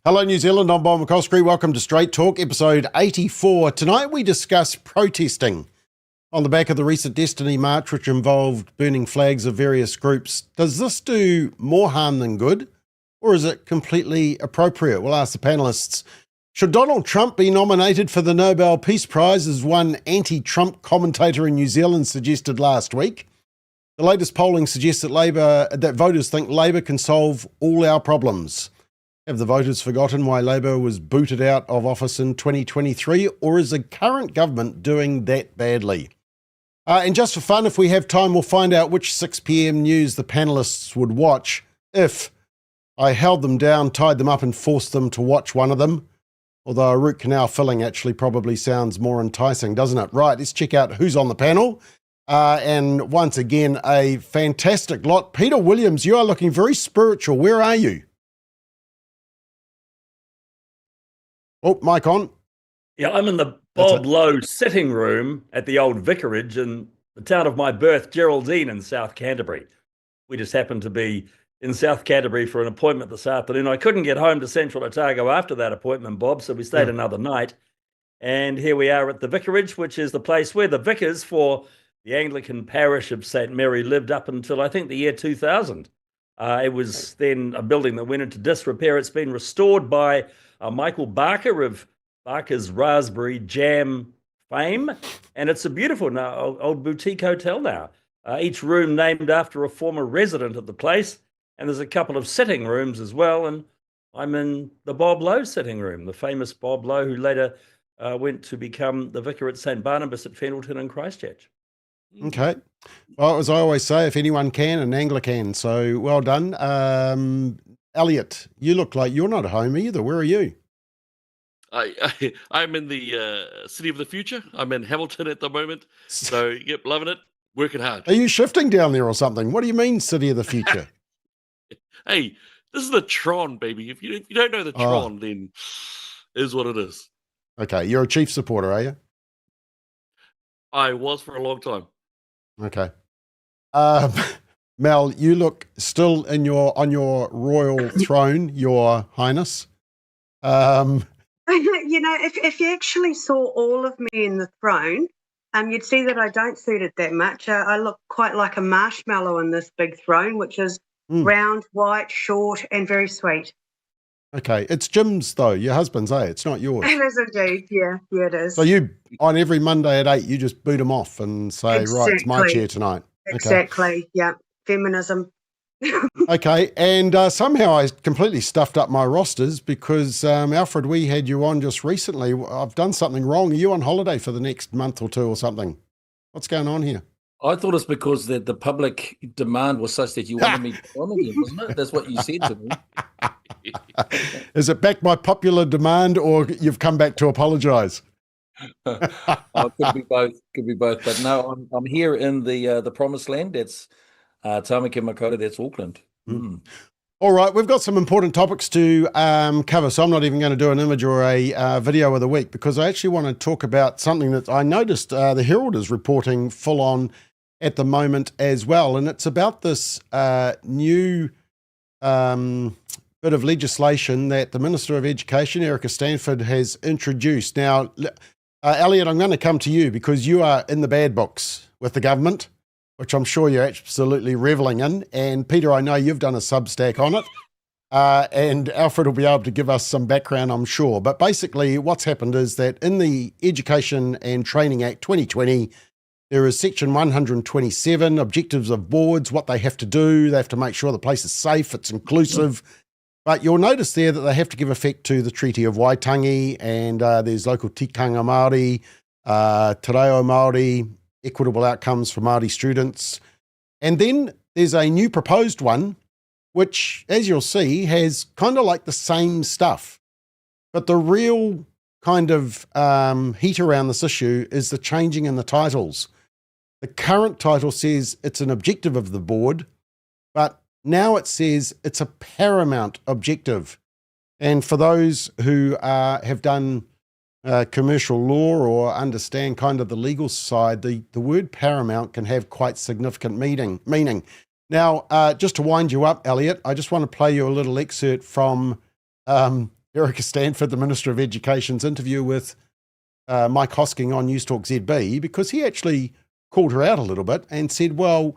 Hello New Zealand, I'm Bob McCoskrie. Welcome to Straight Talk, episode 84. Tonight we discuss protesting on the back of the recent Destiny March, which involved burning flags of various groups. Does this do more harm than good, or is it completely appropriate? We'll ask the panelists. Should Donald Trump be nominated for the Nobel Peace Prize, as one anti-Trump commentator in New Zealand suggested last week? The latest polling suggests that voters think Labor can solve all our problems. Have the voters forgotten why Labor was booted out of office in 2023, or is the current government doing that badly? And just for fun, if we have time, we'll find out which 6 p.m. news the panelists would watch if I held them down, tied them up and forced them to watch one of them. Although a root canal filling actually probably sounds more enticing, doesn't it? Right, let's check out who's on the panel. And once again, a fantastic lot. Peter Williams, you are looking very spiritual. Where are you? Oh, mic on. Yeah, I'm in the Bob Lowe sitting room at the old vicarage in the town of my birth, Geraldine, in South Canterbury. We just happened to be in South Canterbury for an appointment this afternoon. I couldn't get home to Central Otago after that appointment, Bob, so we stayed another night. And here we are at the vicarage, which is the place where the vicars for the Anglican parish of St. Mary lived up until, I think, the year 2000. It was then a building that went into disrepair. It's been restored by Michael Barker of Barker's Raspberry Jam fame, and it's a beautiful old boutique hotel now. Each room named after a former resident of the place, and there's a couple of sitting rooms as well, and I'm in the Bob Lowe sitting room, the famous Bob Lowe who later went to become the vicar at St. Barnabas at Fendleton and Christchurch. Okay. Well, as I always say, if anyone can, an angler can. So well done. Elliot, you look like you're not at home either. Where are you? I'm in the city of the future. I'm in Hamilton at the moment. So, yep, loving it, working hard. Are you shifting down there or something? What do you mean, city of the future? Hey, this is the Tron, baby. If you don't know the Tron, then it is what it is. Okay, you're a Chiefs supporter, are you? I was for a long time. Okay. Mel, you look still on your royal throne, Your Highness. If you actually saw all of me in the throne, you'd see that I don't suit it that much. I look quite like a marshmallow in this big throne, which is round, white, short, and very sweet. Okay, it's Jim's though, your husband's, It's not yours. It is indeed, yeah, it is. So you, on every Monday at 8, you just boot him off and say, Right, it's my chair tonight. Exactly, okay. Yeah, feminism. Okay, and somehow I completely stuffed up my rosters because, Alfred, we had you on just recently. I've done something wrong. Are you on holiday for the next month or two or something? What's going on here? I thought it's because the public demand was such that you wanted me to on again, wasn't it? That's what you said to me. Is it back by popular demand, or you've come back to apologise? Could be both. Could be both. But no, I'm here in the promised land. That's Tamaki Makaurau. That's Auckland. Mm. All right, we've got some important topics to cover, so I'm not even going to do an image or a video of the week because I actually want to talk about something that I noticed the Herald is reporting full on at the moment as well, and it's about this new bit of legislation that the Minister of Education, Erica Stanford, has introduced. Now, Elliot, I'm going to come to you because you are in the bad books with the government, which I'm sure you're absolutely reveling in. And Peter, I know you've done a Substack on it. And Alfred will be able to give us some background, I'm sure. But basically what's happened is that in the Education and Training Act 2020, there is section 127, objectives of boards, what they have to do. They have to make sure the place is safe, it's inclusive. But you'll notice there that they have to give effect to the Treaty of Waitangi, and there's local tikanga Māori, te reo Māori, equitable outcomes for Māori students. And then there's a new proposed one, which, as you'll see, has kind of like the same stuff. But the real kind of heat around this issue is the changing in the titles. The current title says it's an objective of the board, but now it says it's a paramount objective. And for those who have done commercial law or understand kind of the legal side, the word paramount can have quite significant meaning. Now, just to wind you up, Elliot, I just want to play you a little excerpt from Erica Stanford, the Minister of Education's interview with Mike Hosking on News Talk ZB, because he actually called her out a little bit and said, well,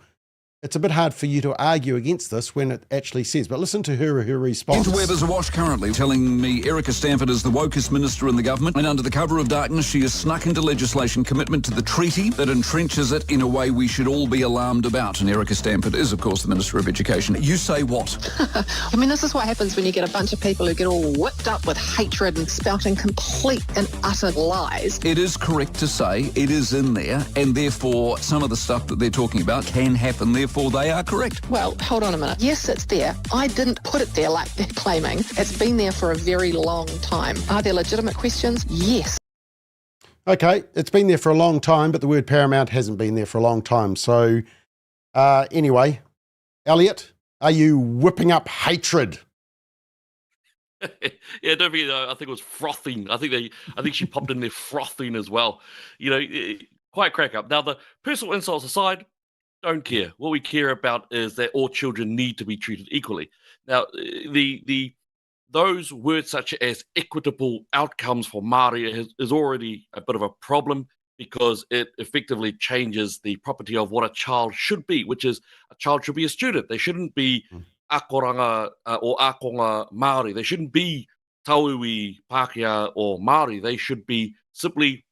it's a bit hard for you to argue against this when it actually says. But listen to her response. Interwebs awash currently, telling me Erica Stanford is the wokest minister in the government, and under the cover of darkness, she has snuck into legislation commitment to the treaty that entrenches it in a way we should all be alarmed about. And Erica Stanford is, of course, the Minister of Education. You say what? I mean, this is what happens when you get a bunch of people who get all whipped up with hatred and spouting complete and utter lies. It is correct to say it is in there, and therefore some of the stuff that they're talking about can happen. Therefore, they are correct. Well, hold on a minute. Yes, it's there. I didn't put it there like they're claiming. It's been there for a very long time. Are there legitimate questions? Yes. Okay, it's been there for a long time, but the word paramount hasn't been there for a long time. So anyway, Elliot, are you whipping up hatred? Yeah, don't forget, I think it was frothing. I think she popped in there frothing as well. Quite crack up. Now, the personal insults aside, don't care. What we care about is that all children need to be treated equally. Now, those words such as equitable outcomes for Māori is already a bit of a problem, because it effectively changes the property of what a child should be, which is a child should be a student. They shouldn't be akoranga or akonga Māori. They shouldn't be tauiwi, Pākehā or Māori. They should be simply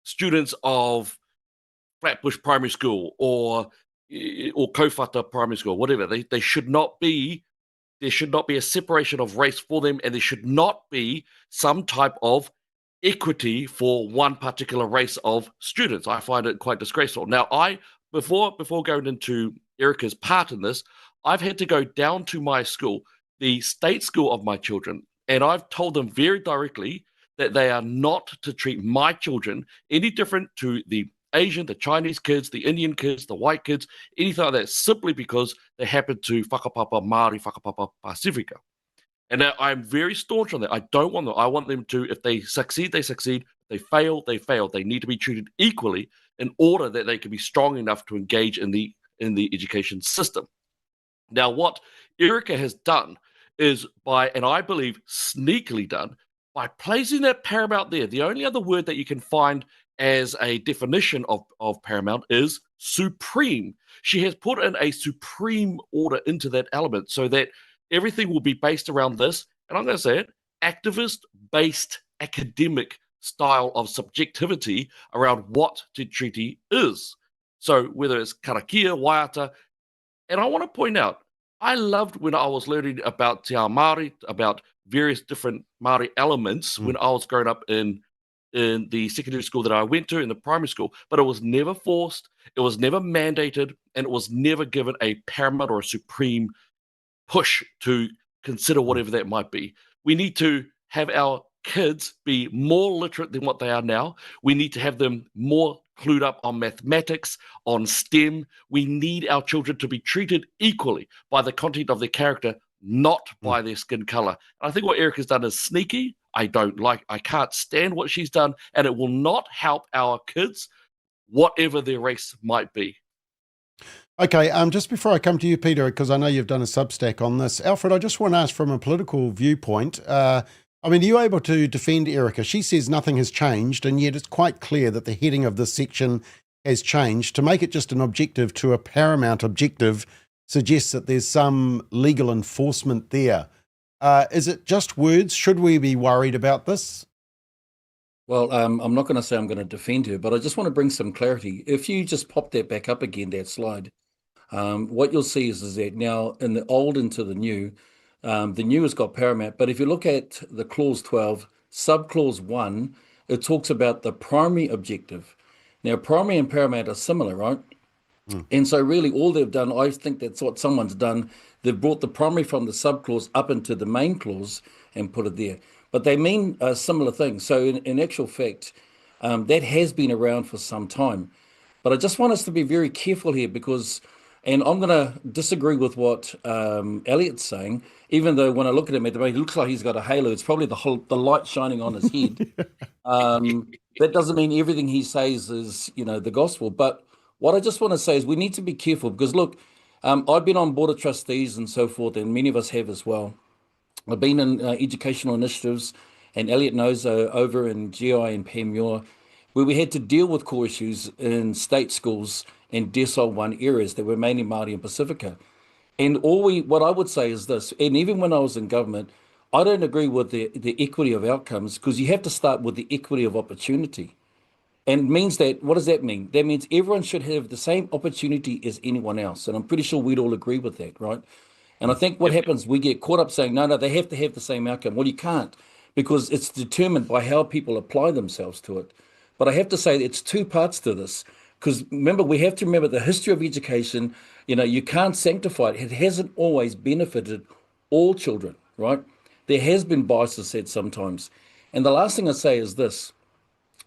students of Flatbush Primary School or Kowhata Primary School, whatever. They should not be, there should not be a separation of race for them, and there should not be some type of equity for one particular race of students. I find it quite disgraceful. Now, before going into Erica's part in this, I've had to go down to my school, the state school of my children, and I've told them very directly that they are not to treat my children any different to the Asian, the Chinese kids, the Indian kids, the white kids, anything like that, simply because they happen to whakapapa Māori, whakapapa Pasifika. And now I'm very staunch on that. I don't want them. I want them to, if they succeed, they succeed. If they fail, they fail. They need to be treated equally in order that they can be strong enough to engage in the education system. Now, what Erica has done is and I believe sneakily done, by placing that paramount there. The only other word that you can find as a definition of paramount is supreme. She has put in a supreme order into that element so that everything will be based around this, and I'm going to say it, activist-based academic style of subjectivity around what the treaty is. So whether it's karakia, waiata, and I want to point out, I loved when I was learning about te ao Māori, about various different Māori elements when I was growing up in the secondary school that I went to, in the primary school, but it was never forced, it was never mandated, and it was never given a paramount or a supreme push to consider whatever that might be. We need to have our kids be more literate than what they are now. We need to have them more clued up on mathematics, on STEM. We need our children to be treated equally by the content of their character, not by their skin color. And I think what Erica's done is sneaky. I can't stand what she's done, and it will not help our kids, whatever their race might be. Okay, just before I come to you, Peter, because I know you've done a Substack on this, Alfred, I just want to ask from a political viewpoint, are you able to defend Erica? She says nothing has changed, and yet it's quite clear that the heading of this section has changed. To make it just an objective to a paramount objective suggests that there's some legal enforcement there. Is it just words? Should we be worried about this? Well, I'm not going to say I'm going to defend her, but I just want to bring some clarity. If you just pop that back up again, that slide, what you'll see is that now in the old into the new has got paramount. But if you look at the clause 12, subclause 1, it talks about the primary objective. Now, primary and paramount are similar, right? And so really all they've done, I think that's what someone's done. They've brought the primary from the subclause up into the main clause and put it there. But they mean similar things. So in actual fact, that has been around for some time. But I just want us to be very careful here because, and I'm going to disagree with what Elliot's saying, even though when I look at him at the moment, he looks like he's got a halo. It's probably the light shining on his head. That doesn't mean everything he says is, the gospel. But what I just want to say is we need to be careful because, look, I've been on board of trustees and so forth, and many of us have as well. I've been in educational initiatives, and Elliot knows over in GI and Panmure, where we had to deal with core issues in state schools and Decile 1 areas that were mainly Māori and Pacifica. And what I would say is this, and even when I was in government, I don't agree with the equity of outcomes, because you have to start with the equity of opportunity. And means that, what does that mean? That means everyone should have the same opportunity as anyone else. And I'm pretty sure we'd all agree with that, right? And I think what happens, we get caught up saying, no, they have to have the same outcome. Well, you can't, because it's determined by how people apply themselves to it. But I have to say it's two parts to this, because remember, we have to remember the history of education. You can't sanctify it. It hasn't always benefited all children, right? There has been biases said sometimes. And the last thing I say is this,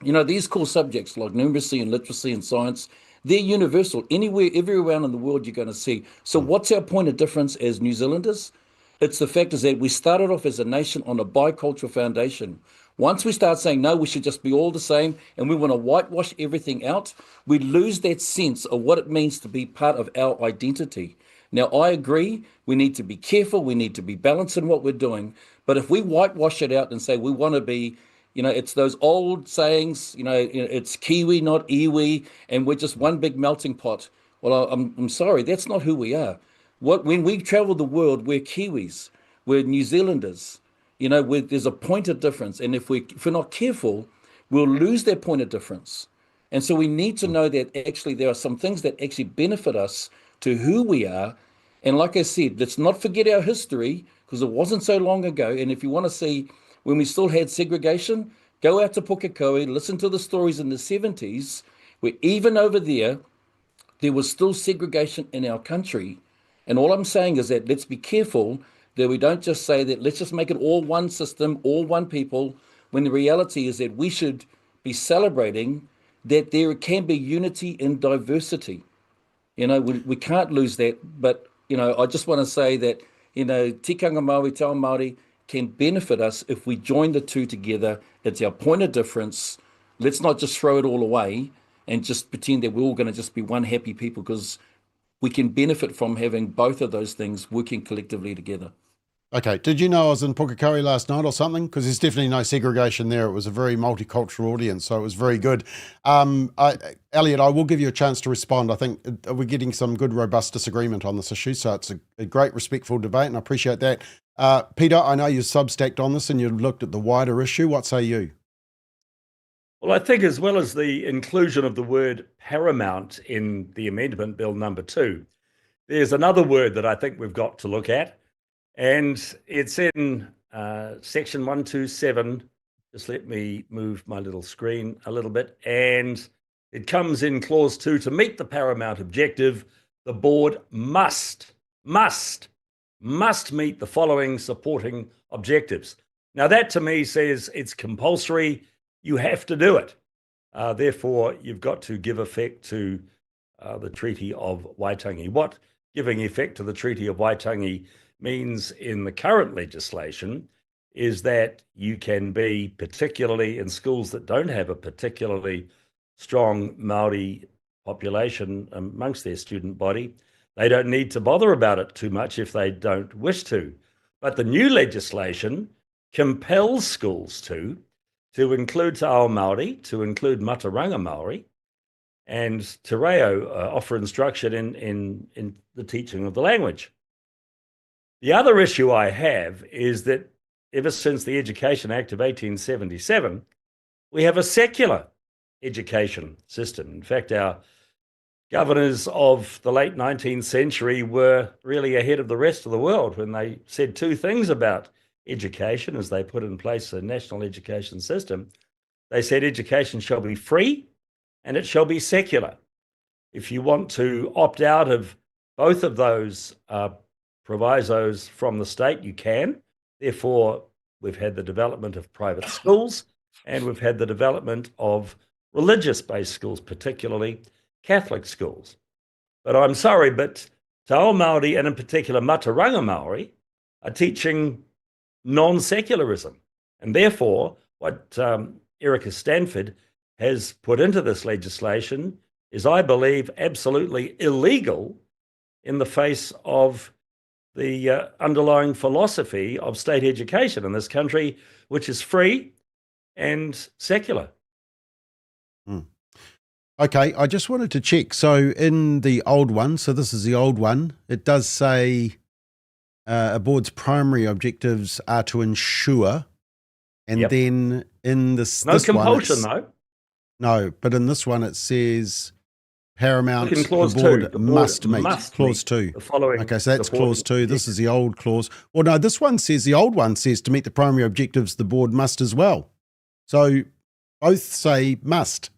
these core subjects like numeracy and literacy and science, they're universal. Everywhere in the world you're going to see. So what's our point of difference as New Zealanders? It's the fact is that we started off as a nation on a bicultural foundation. Once we start saying, no, we should just be all the same, and we want to whitewash everything out, we lose that sense of what it means to be part of our identity. Now, I agree, we need to be careful, we need to be balanced in what we're doing, but if we whitewash it out and say we want to be, it's those old sayings, it's Kiwi, not Iwi, and we're just one big melting pot. Well, I'm sorry, that's not who we are. When we travel the world, we're Kiwis, we're New Zealanders. There's a point of difference, and if we're not careful, we'll lose that point of difference. And so we need to know that actually there are some things that actually benefit us to who we are. And like I said, let's not forget our history, because it wasn't so long ago. And if you want to see when we still had segregation, go out to Pukekohe, listen to the stories in the 70s, where even over there was still segregation in our country. And all I'm saying is that let's be careful that we don't just say that let's just make it all one system, all one people, when the reality is that we should be celebrating that there can be unity in diversity. We can't lose that. But, I just want to say that, tikanga Māori, te ao Māori can benefit us if we join the two together. It's our point of difference. Let's not just throw it all away and just pretend that we're all going to just be one happy people, because we can benefit from having both of those things working collectively together. Okay. Did you know I was in Pukekohe last night or something? Because there's definitely no segregation there. It was a very multicultural audience, so it was very good. Elliot, I will give you a chance to respond. I think we're getting some good, robust disagreement on this issue, so it's a great, respectful debate, and I appreciate that. Peter, I know you substacked on this and you've looked at the wider issue. What say you? Well, I think as well as the inclusion of the word paramount in the Amendment Bill number 2, there's another word that I think we've got to look at, and it's in section 127. Just let me move my little screen a little bit. And it comes in clause 2, to meet the paramount objective, the board must meet the following supporting objectives. Now that to me says it's compulsory. You have to do it. Therefore, you've got to give effect to the Treaty of Waitangi. What giving effect to the Treaty of Waitangi means in the current legislation is that you can be, particularly in schools that don't have a particularly strong Māori population amongst their student body, they don't need to bother about it too much if they don't wish to. But the new legislation compels schools to include Te Ao Māori, to include Mataranga Māori, and Te Reo offer instruction in the teaching of the language. The other issue I have is that ever since the Education Act of 1877, we have a secular education system. In fact, our governors of the late 19th century were really ahead of the rest of the world when they said two things about education as they put in place a national education system. They said education shall be free and it shall be secular. If you want to opt out of both of those provisos from the state, you can. Therefore, we've had the development of private schools and we've had the development of religious-based schools, particularly Catholic schools. But I'm sorry, but Te Ao Māori, and in particular Mataranga Māori, are teaching non-secularism. And therefore, what Erica Stanford has put into this legislation is, I believe, absolutely illegal in the face of the underlying philosophy of state education in this country, which is free and secular. Okay, I just wanted to check. So in the old one, so this is the old one, it does say a board's primary objectives are to ensure, and then in this no this compulsion one, though. No, but in this one it says paramount. Look in clause the board 2. The board must meet. must Clause meet 2. the following. Okay, so that's clause 2. reporting This is the old clause. Well, no, this one says, the old one says to meet the primary objectives, the board must as well. So both say must.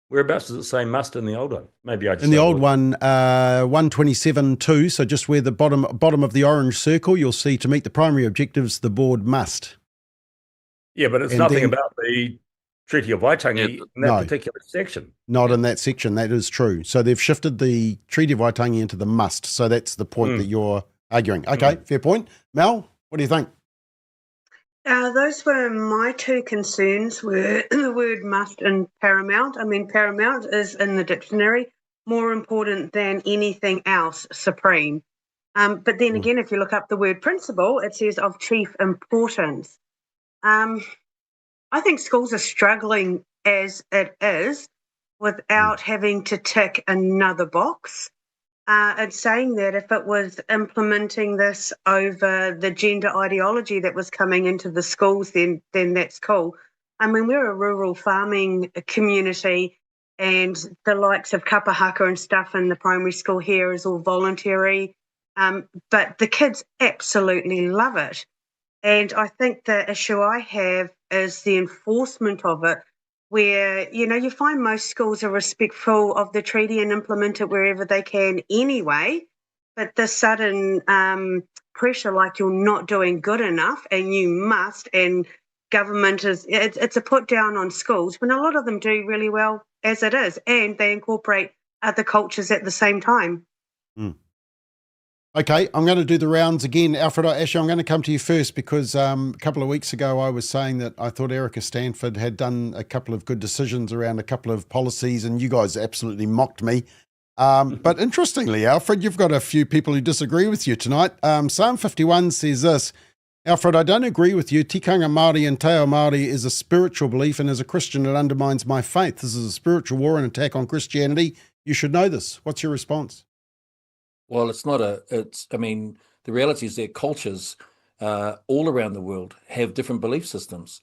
Whereabouts does it say must in the old one? Maybe I just In the old one, 127.2, so just where the bottom of the orange circle, you'll see to meet the primary objectives, the board must. Yeah, but it's and nothing then- about the Treaty of Waitangi in that No. particular section. Not in that section, that is true. So they've shifted the Treaty of Waitangi into the must. So that's the point that you're arguing. Okay, fair point. Mel, what do you think? Those were my two concerns, were the word must and paramount. I mean, paramount is in the dictionary, more important than anything else, supreme. But then again, if you look up the word principle, it says of chief importance. I think schools are struggling as it is without having to tick another box. It's saying that if it was implementing this over the gender ideology that was coming into the schools, then that's cool. I mean, we're a rural farming community, and the likes of kapahaka and stuff in the primary school here is all voluntary, but the kids absolutely love it. And I think the issue I have is the enforcement of it, where, you find most schools are respectful of the treaty and implement it wherever they can anyway. But the sudden pressure, like you're not doing good enough and you must, and government it's a put down on schools when a lot of them do really well as it is, and they incorporate other cultures at the same time. Okay, I'm going to do the rounds again. Alfred, actually, I'm going to come to you first because a couple of weeks ago I was saying that I thought Erica Stanford had done a couple of good decisions around a couple of policies, and you guys absolutely mocked me. But interestingly, Alfred, you've got a few people who disagree with you tonight. Psalm 51 says this: Alfred, I don't agree with you. Tikanga Māori and Te Ao Māori is a spiritual belief, and as a Christian, it undermines my faith. This is a spiritual war and attack on Christianity. You should know this. What's your response? Well, the reality is that cultures all around the world have different belief systems.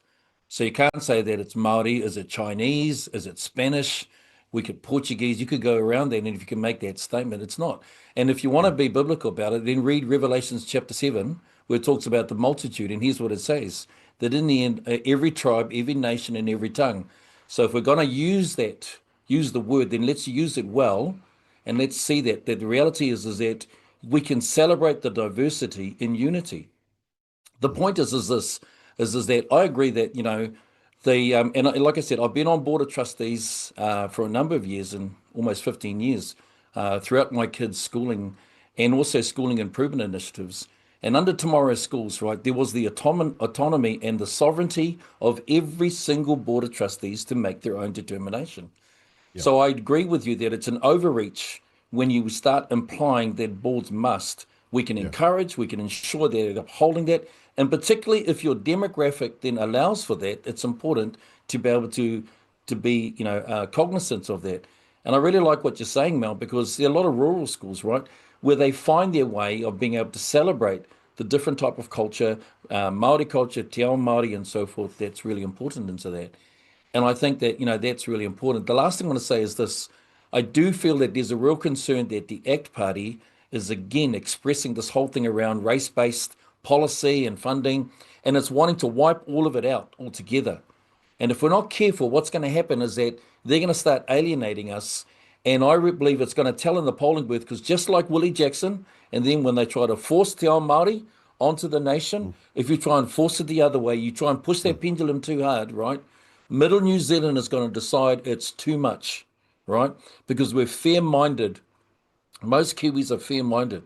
So you can't say that it's Māori. Is it Chinese? Is it Spanish? We could Portuguese. You could go around there, and if you can make that statement, it's not. And if you want to be biblical about it, then read Revelations chapter 7, where it talks about the multitude. And here's what it says: that in the end, every tribe, every nation, and every tongue. So if we're going to use the word, then let's use it well. And let's see that the reality is that we can celebrate the diversity in unity. The point is that I agree that, and like I said, I've been on board of trustees for a number of years, and almost 15 years, throughout my kids' schooling and also schooling improvement initiatives. And under Tomorrow's Schools, right, there was the autonomy and the sovereignty of every single board of trustees to make their own determination. So I agree with you that it's an overreach when you start implying that boards must. We can encourage, we can ensure that they're upholding that. And particularly if your demographic then allows for that, it's important to be able to be, cognizant of that. And I really like what you're saying, Mel, because there are a lot of rural schools, right, where they find their way of being able to celebrate the different type of culture, Māori culture, Te Ao Māori and so forth. That's really important into that. And I think that, that's really important. The last thing I want to say is this: I do feel that there's a real concern that the ACT Party is again expressing this whole thing around race-based policy and funding, and it's wanting to wipe all of it out altogether. And if we're not careful, what's going to happen is that they're going to start alienating us. And I believe it's going to tell in the polling booth, because just like Willie Jackson, and then when they try to force Te Ao Māori onto the nation, if you try and force it the other way, you try and push that pendulum too hard, right? Middle New Zealand is going to decide it's too much, right? Because we're fair-minded. Most Kiwis are fair-minded.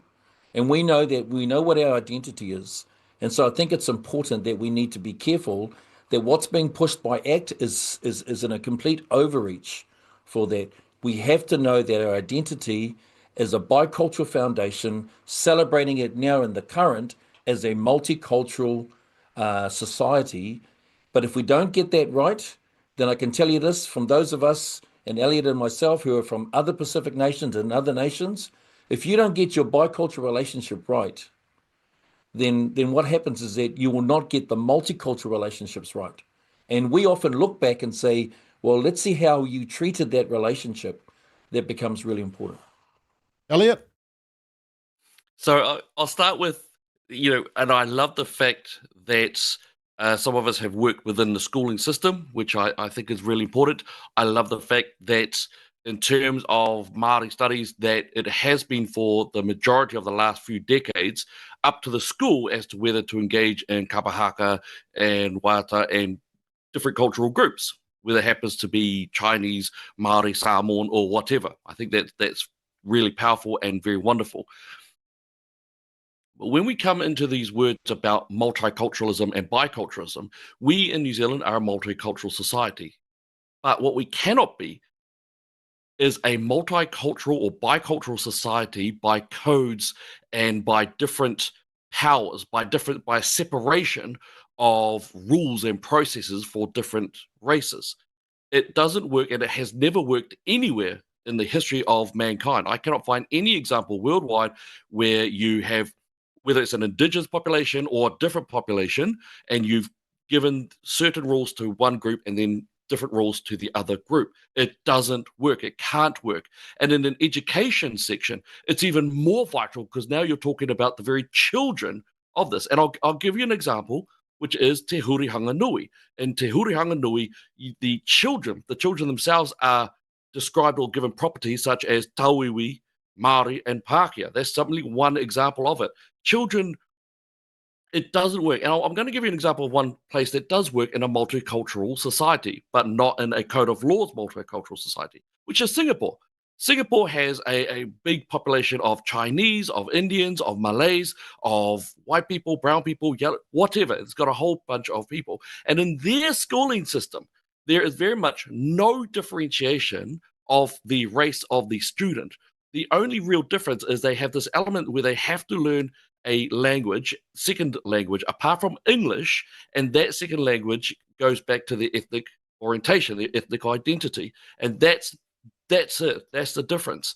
And we know what our identity is. And so I think it's important that we need to be careful that what's being pushed by ACT is in a complete overreach for that. We have to know that our identity as a bicultural foundation, celebrating it now in the current as a multicultural society. But if we don't get that right, then I can tell you this from those of us, and Elliot and myself, who are from other Pacific nations and other nations, if you don't get your bicultural relationship right, then what happens is that you will not get the multicultural relationships right. And we often look back and say, well, let's see how you treated that relationship. That becomes really important. Elliot? So I'll start with, and I love the fact that some of us have worked within the schooling system, which I think is really important. I love the fact that in terms of Māori studies, that it has been for the majority of the last few decades up to the school as to whether to engage in kapahaka and waiata and different cultural groups, whether it happens to be Chinese, Māori, Samoan, or whatever. I think that's really powerful and very wonderful. But when we come into these words about multiculturalism and biculturalism, we in New Zealand are a multicultural society. But what we cannot be is a multicultural or bicultural society by codes and by different powers, by separation of rules and processes for different races. It doesn't work, and it has never worked anywhere in the history of mankind. I cannot find any example worldwide where you have, whether it's an indigenous population or a different population, and you've given certain rules to one group and then different rules to the other group. It doesn't work. It can't work. And in an education section, it's even more vital because now you're talking about the very children of this. And I'll give you an example, which is Te Huri Hanganui. In Te Huri Hanganui, the children themselves are described or given properties such as Tauiwi, Māori, and Pākehā. That's simply one example of it. Children, it doesn't work. And I'm going to give you an example of one place that does work in a multicultural society, but not in a code of laws multicultural society, which is Singapore. Singapore has a big population of Chinese, of Indians, of Malays, of white people, brown people, yellow, whatever. It's got a whole bunch of people. And in their schooling system, there is very much no differentiation of the race of the student. The only real difference is they have this element where they have to learn a language, second language, apart from English, and that second language goes back to their ethnic orientation, their ethnic identity. And that's it. That's the difference.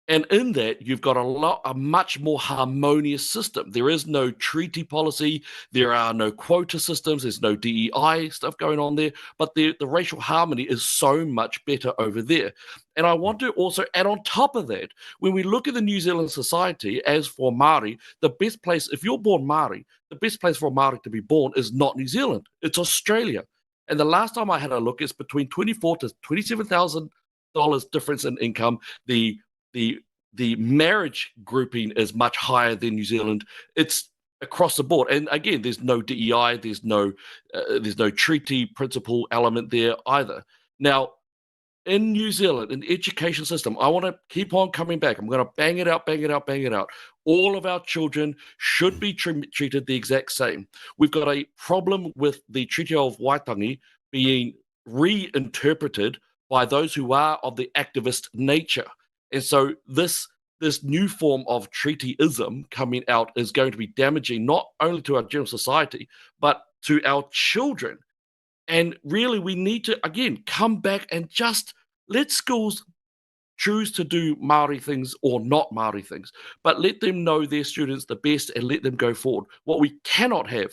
And in that, you've got a much more harmonious system. There is no treaty policy. There are no quota systems. There's no DEI stuff going on there. But the racial harmony is so much better over there. And I want to also add on top of that, when we look at the New Zealand society, as for Māori, the best place, if you're born Māori, the best place for a Māori to be born is not New Zealand. It's Australia. And the last time I had a look, it's between $24,000 to $27,000 difference in income. The marriage grouping is much higher than New Zealand. It's across the board, and again, there's no DEI, there's no treaty principle element there either. Now, in New Zealand, in the education system, I want to keep on coming back. I'm going to bang it out. All of our children should be treated the exact same. We've got a problem with the Treaty of Waitangi being reinterpreted by those who are of the activist nature. And so this new form of treatyism coming out is going to be damaging not only to our general society, but to our children. And really, we need to, again, come back and just let schools choose to do Māori things or not Māori things, but let them know their students the best and let them go forward. What we cannot have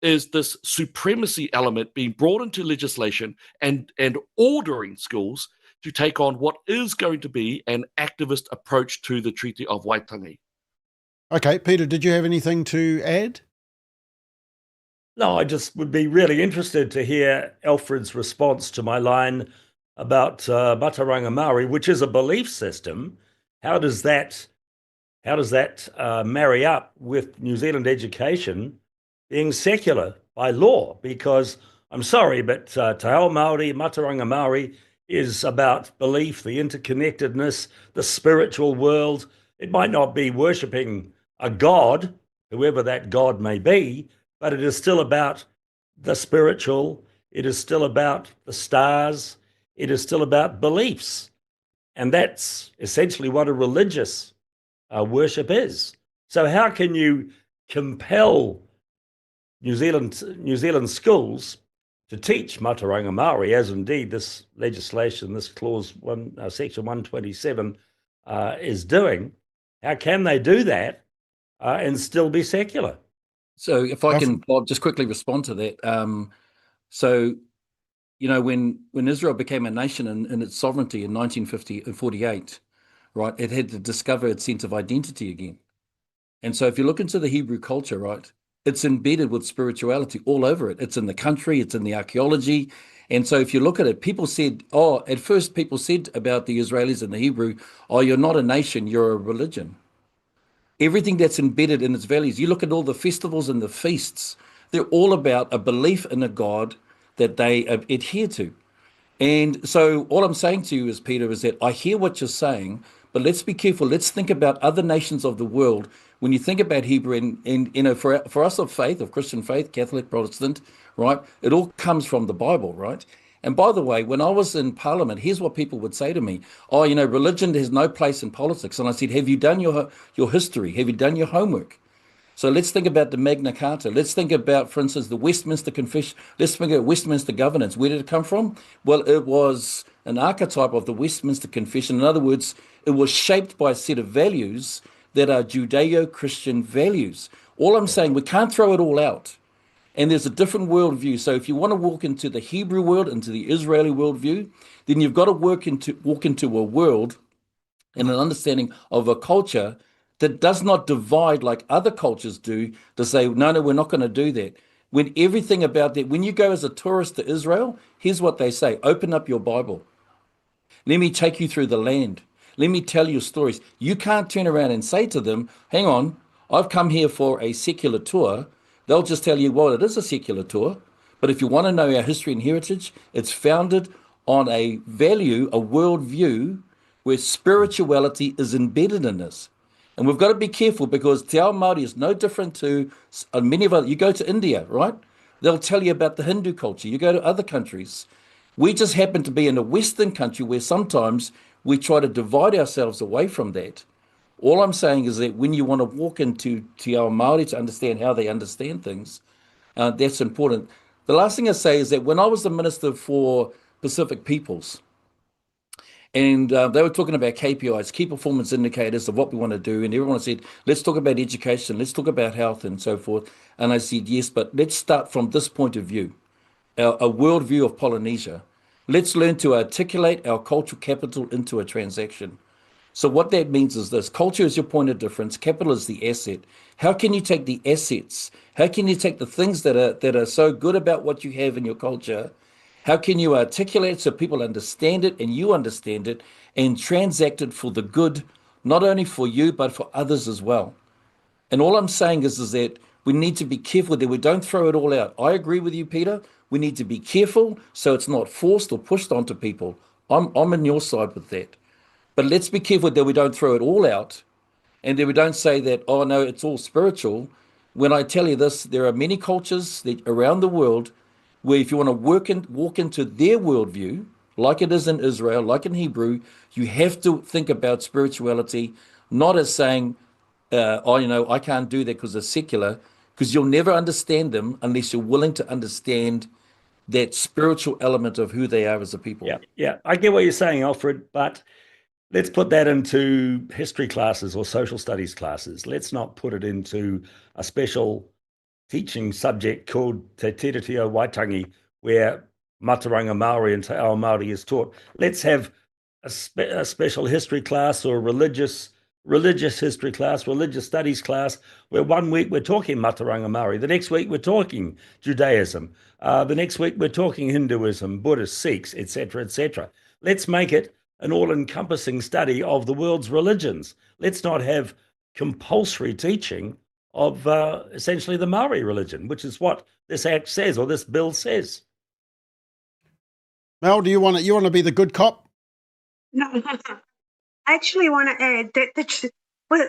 is this supremacy element being brought into legislation and ordering schools to take on what is going to be an activist approach to the Treaty of Waitangi. Okay, Peter, did you have anything to add? No, I just would be really interested to hear Alfred's response to my line about Mataranga Māori, which is a belief system. How does that marry up with New Zealand education being secular by law? Because I'm sorry, but Te Ao Māori, Mataranga Māori is about belief, the interconnectedness, the spiritual world. It might not be worshipping a god, whoever that god may be, but it is still about the spiritual. It is still about the stars. It is still about beliefs. And that's essentially what a religious worship is. So how can you compel New Zealand schools to teach Mataranga Maori, as indeed this legislation, this section 127 is doing? How can they do that and still be secular? So if I can, Bob, just quickly respond to that. So, you know, when Israel became a nation in its sovereignty in 1948, right, it had to discover its sense of identity again. And so if you look into the Hebrew culture, right, it's embedded with spirituality all over it. It's in the country, it's in the archaeology. And so if you look at it, people said, at first people said about the Israelis and the Hebrew, you're not a nation, you're a religion. Everything that's embedded in its values. You look at all the festivals and the feasts, they're all about a belief in a God that they adhere to. And so all I'm saying to you is, Peter, is that I hear what you're saying, but let's be careful. Let's think about other nations of the world. When you think about Hebrew, and you know, for us of faith, of Christian faith, Catholic, Protestant, right, it all comes from the Bible, right? And by the way, when I was in Parliament, here's what people would say to me. You know, religion has no place in politics. And I said, have you done your history? Have you done your homework? So let's think about the Magna Carta. Let's think about, for instance, the Westminster Confession. Let's think about Westminster governance. Where did it come from? Well, it was an archetype of the Westminster Confession. In other words, it was shaped by a set of values that are Judeo-Christian values. All I'm saying, we can't throw it all out. And there's a different worldview. So if you want to walk into the Hebrew world, into the Israeli worldview, then you've got to walk into a world and an understanding of a culture that does not divide like other cultures do, to say, no, we're not going to do that. When everything about that, when you go as a tourist to Israel, here's what they say: open up your Bible. Let me take you through the land. Let me tell you stories. You can't turn around and say to them, hang on, I've come here for a secular tour. They'll just tell you, well, it is a secular tour. But if you want to know our history and heritage, it's founded on a value, a worldview, where spirituality is embedded in this. And we've got to be careful, because Te Ao Māori is no different to many of us. You go to India, right? They'll tell you about the Hindu culture. You go to other countries. We just happen to be in a Western country where sometimes we try to divide ourselves away from that. All I'm saying is that when you want to walk into Te Ao Māori to understand how they understand things, that's important. The last thing I say is that when I was the Minister for Pacific Peoples, and they were talking about KPIs, key performance indicators of what we want to do. And everyone said, let's talk about education, let's talk about health and so forth. And I said, yes, but let's start from this point of view, a worldview of Polynesia. Let's learn to articulate our cultural capital into a transaction. So what that means is this: culture is your point of difference, capital is the asset. How can you take the assets? How can you take the things that are so good about what you have in your culture? How can you articulate it so people understand it and you understand it, and transact it for the good, not only for you, but for others as well? And all I'm saying is that we need to be careful that we don't throw it all out. I agree with you, Peter. We need to be careful so it's not forced or pushed onto people. I'm on your side with that. But let's be careful that we don't throw it all out, and that we don't say that, oh no, it's all spiritual. When I tell you this, there are many cultures around the world where if you want to walk into their worldview, like it is in Israel, like in Hebrew, you have to think about spirituality, not as saying, I can't do that because it's secular, because you'll never understand them unless you're willing to understand that spiritual element of who they are as a people. Yeah, I get what you're saying, Alfred, but let's put that into history classes or social studies classes. Let's not put it into a special teaching subject called Te Tiriti o Waitangi, where Mataranga Maori and Te Ao Māori is taught. Let's have a special history class or religious history class, religious studies class, where 1 week we're talking Mataranga Maori, the next week we're talking Judaism, the next week we're talking Hinduism, Buddhist, Sikhs, etc., etc. Let's make it an all-encompassing study of the world's religions. Let's not have compulsory teaching of essentially the Maori religion, which is what this act says, or this bill says. Mel, do you want to be the good cop? No, I actually want to add that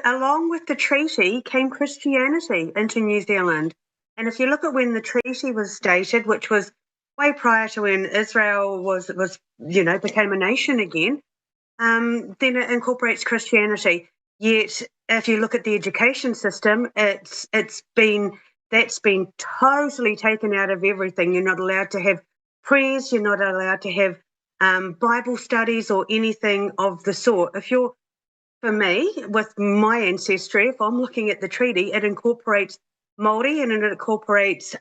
along with the treaty came Christianity into New Zealand. And if you look at when the treaty was dated, which was way prior to when Israel was became a nation again, then it incorporates Christianity. Yet, if you look at the education system, that's been totally taken out of everything. You're not allowed to have prayers. You're not allowed to have Bible studies or anything of the sort. For me, with my ancestry, if I'm looking at the treaty, it incorporates Māori and it incorporates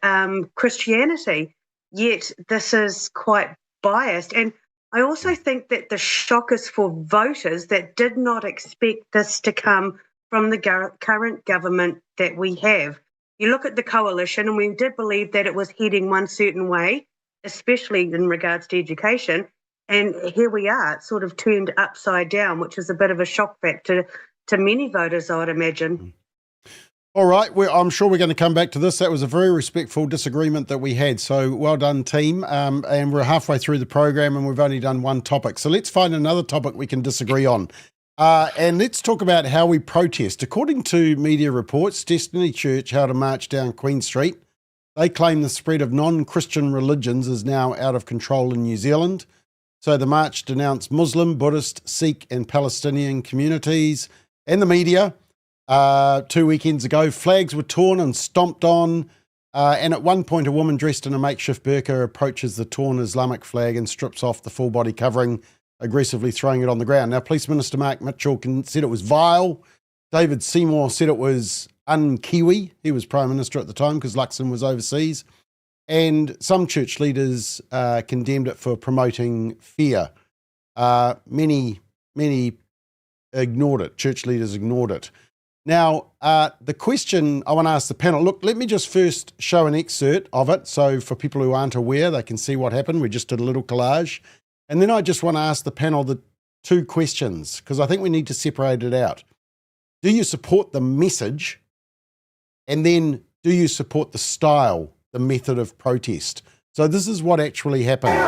Christianity. Yet this is quite biased. And I also think that the shock is for voters that did not expect this to come from the current government that we have. You look at the coalition, and we did believe that it was heading one certain way, especially in regards to education. And here we are, it's sort of turned upside down, which is a bit of a shock factor to many voters, I would imagine. All right, I'm sure we're going to come back to this. That was a very respectful disagreement that we had. So well done, team. And we're halfway through the program and we've only done one topic. So let's find another topic we can disagree on. And let's talk about how we protest. According to media reports, Destiny Church held a march down Queen Street. They claim the spread of non-Christian religions is now out of control in New Zealand. So the march denounced Muslim, Buddhist, Sikh and Palestinian communities and the media. 2 weekends ago, flags were torn and stomped on. And at one point, a woman dressed in a makeshift burqa approaches the torn Islamic flag and strips off the full body covering, aggressively throwing it on the ground. Now, Police Minister Mark Mitchell said it was vile. David Seymour said it was un-Kiwi. He was Prime Minister at the time because Luxon was overseas. And some church leaders condemned it for promoting fear. Many ignored it. Church leaders ignored it. Now, the question I want to ask the panel, look, let me just first show an excerpt of it. So for people who aren't aware, they can see what happened. We just did a little collage. And then I just want to ask the panel the two questions, because I think we need to separate it out. Do you support the message? And then do you support the style, the method of protest? So this is what actually happened.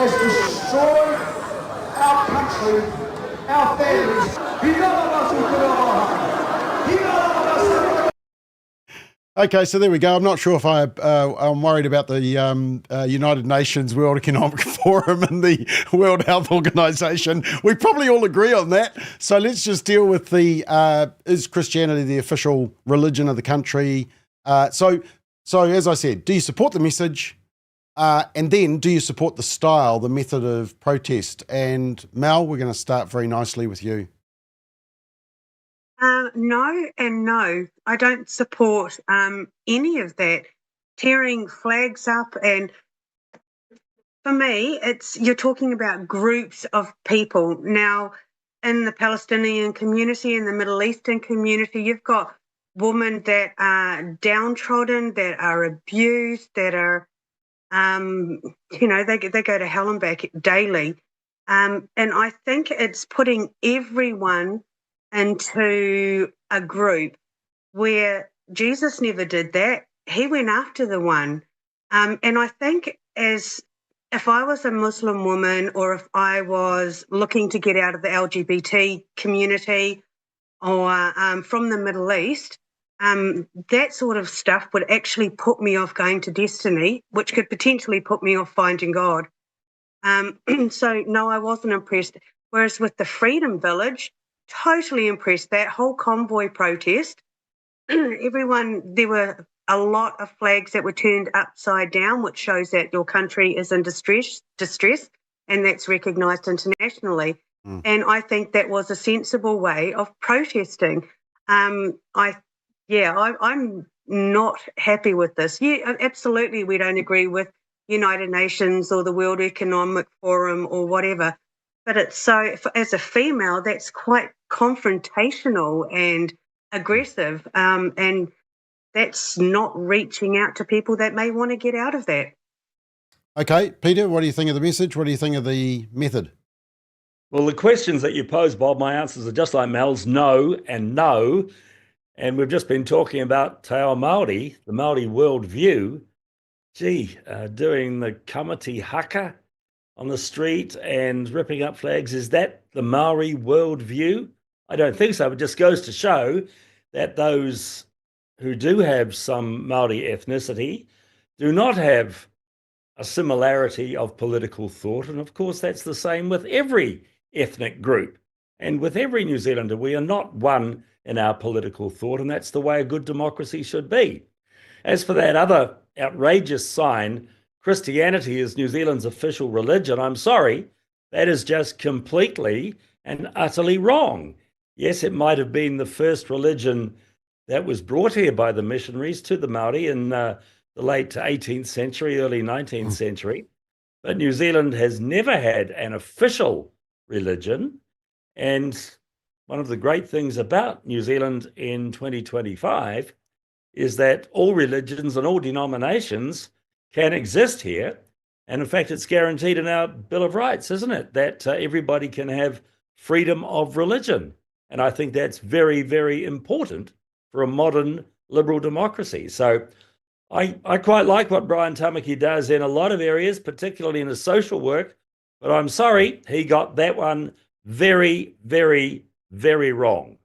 Has destroyed our country, our families. Okay, so there we go. I'm not sure if I'm worried about the United Nations World Economic Forum and the World Health Organization. We probably all agree on that. So let's just deal with is Christianity the official religion of the country? So as I said, do you support the message? And then do you support the style, the method of protest? And Mel, we're going to start very nicely with you. No and no. I don't support any of that. Tearing flags up, and for me, you're talking about groups of people. Now, in the Palestinian community, in the Middle Eastern community, you've got women that are downtrodden, that are abused, that are they go to hell and back daily. And I think it's putting everyone into a group where Jesus never did that. He went after the one. And I think if I was a Muslim woman, or if I was looking to get out of the LGBT community, or from the Middle East, that sort of stuff would actually put me off going to Destiny, which could potentially put me off finding God. So, no, I wasn't impressed. Whereas with the Freedom Village, totally impressed. That whole convoy protest, there were a lot of flags that were turned upside down, which shows that your country is in distress, and that's recognised internationally. And I think that was a sensible way of protesting. I'm not happy with this. Yeah, absolutely, we don't agree with United Nations or the World Economic Forum or whatever. But it's so, as a female, that's quite confrontational and aggressive. And that's not reaching out to people that may want to get out of that. Okay, Peter, what do you think of the message? What do you think of the method? Well, the questions that you pose, Bob, my answers are just like Mel's, no and no. And we've just been talking about Te Ao Māori, the Māori worldview. Gee, doing the kamati haka on the street and ripping up flags, is that the Māori worldview? I don't think so. It just goes to show that those who do have some Māori ethnicity do not have a similarity of political thought. And of course, that's the same with every ethnic group and with every New Zealander. We are not one in our political thought, and that's the way a good democracy should be. As for that other outrageous sign, Christianity is New Zealand's official religion, I'm sorry, that is just completely and utterly wrong. Yes, it might have been the first religion that was brought here by the missionaries to the Māori in the late 18th century, early 19th century, but New Zealand has never had an official religion. And one of the great things about New Zealand in 2025 is that all religions and all denominations can exist here. And in fact, it's guaranteed in our Bill of Rights, isn't it? That everybody can have freedom of religion. And I think that's very, very important for a modern liberal democracy. So I quite like what Brian Tamaki does in a lot of areas, particularly in his social work, but I'm sorry, he got that one very, very, very wrong.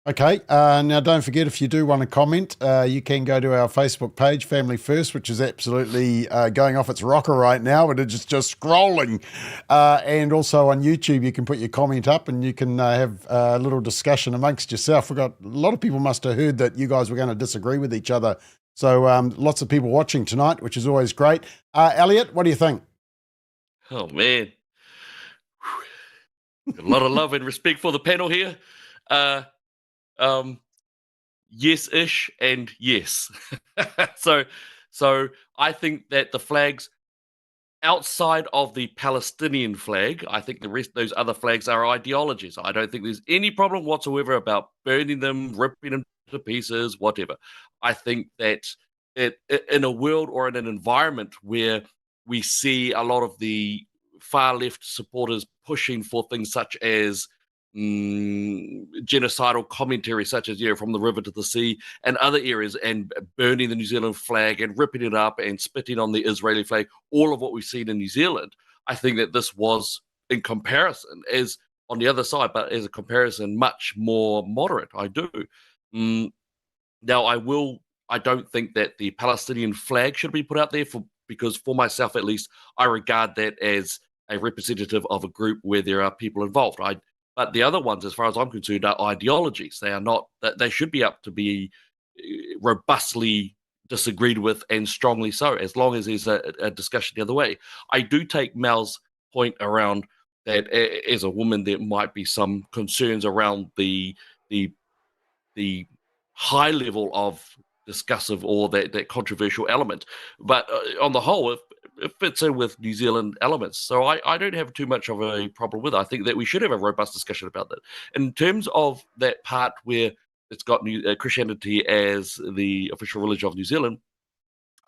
Okay, now don't forget, if you do want to comment, you can go to our Facebook page, Family First, which is absolutely going off its rocker right now, but it's just scrolling. And also on YouTube, you can put your comment up and you can have a little discussion amongst yourself. We've got a lot of people must have heard that you guys were going to disagree with each other. So lots of people watching tonight, which is always great. Elliot, what do you think? Oh, man. A lot of love and respect for the panel here. Yes-ish and yes. So I think that the flags outside of the Palestinian flag, I think the rest of those other flags are ideologies. I don't think there's any problem whatsoever about burning them, ripping them to pieces, whatever. I think that in a world or in an environment where we see a lot of the far left supporters pushing for things such as genocidal commentary, such as from the river to the sea and other areas, and burning the New Zealand flag and ripping it up and spitting on the Israeli flag, all of what we've seen in New Zealand, I think that this was, in comparison, as on the other side, but as a comparison, much more moderate. I do. Now, I don't think that the Palestinian flag should be put out there because for myself, at least, I regard that as a representative of a group where there are people involved. But the other ones, as far as I'm concerned, are ideologies. They are not. They should be up to be robustly disagreed with, and strongly so, as long as there's a discussion the other way. I do take Mel's point around that as a woman, there might be some concerns around the high level of discussive or that controversial element. But on the whole, it fits in with New Zealand elements. So I don't have too much of a problem with it. I think that we should have a robust discussion about that. In terms of that part where it's got Christianity as the official religion of New Zealand,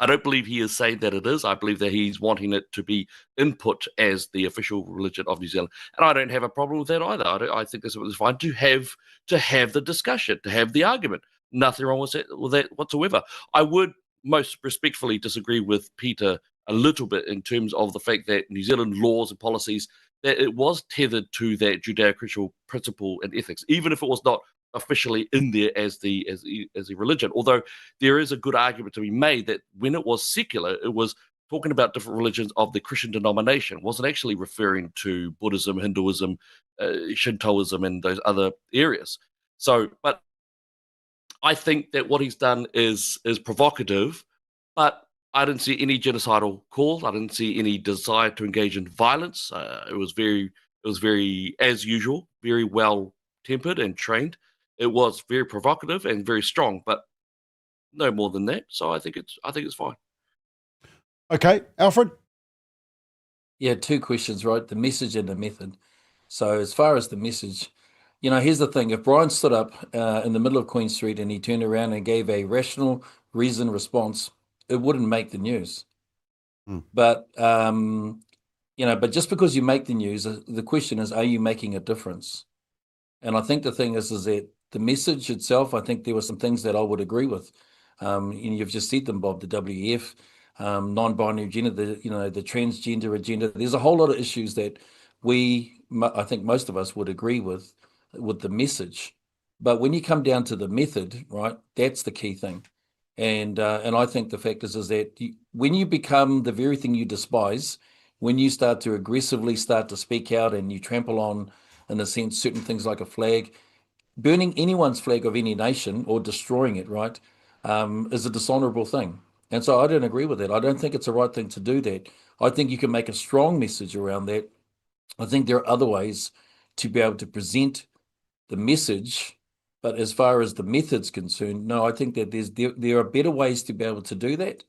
I don't believe he is saying that it is. I believe that he's wanting it to be input as the official religion of New Zealand. And I don't have a problem with that either. I think that's fine to have the discussion, to have the argument. Nothing wrong with that whatsoever. I would most respectfully disagree with Peter a little bit in terms of the fact that New Zealand laws and policies, that it was tethered to that Judeo-Christian principle and ethics, even if it was not officially in there as a religion. Although there is a good argument to be made that when it was secular, it was talking about different religions of the Christian denomination, wasn't actually referring to Buddhism, Hinduism, Shintoism, and those other areas. So, but I think that what he's done is provocative, but I didn't see any genocidal calls. I didn't see any desire to engage in violence. It was very, as usual, very well tempered and trained. It was very provocative and very strong, but no more than that. So I think it's fine. Okay, Alfred? Yeah, two questions, right? The message and the method. So as far as the message, here's the thing. If Brian stood up in the middle of Queen Street and he turned around and gave a rational, reasoned response, it wouldn't make the news. But, but just because you make the news, the question is, are you making a difference? And I think the thing is that the message itself, I think there were some things that I would agree with. You've just said them, Bob, the WF, non-binary gender, the transgender agenda. There's a whole lot of issues that I think most of us would agree with the message. But when you come down to the method, right, that's the key thing. And I think the fact is that when you become the very thing you despise, when you start to aggressively start to speak out and you trample on, in a sense, certain things like a flag, burning anyone's flag of any nation or destroying it, right, is a dishonorable thing. And so I don't agree with that. I don't think it's the right thing to do that. I think you can make a strong message around that. I think there are other ways to be able to present the message, but as far as the method's concerned, no, I think that there are better ways to be able to do that.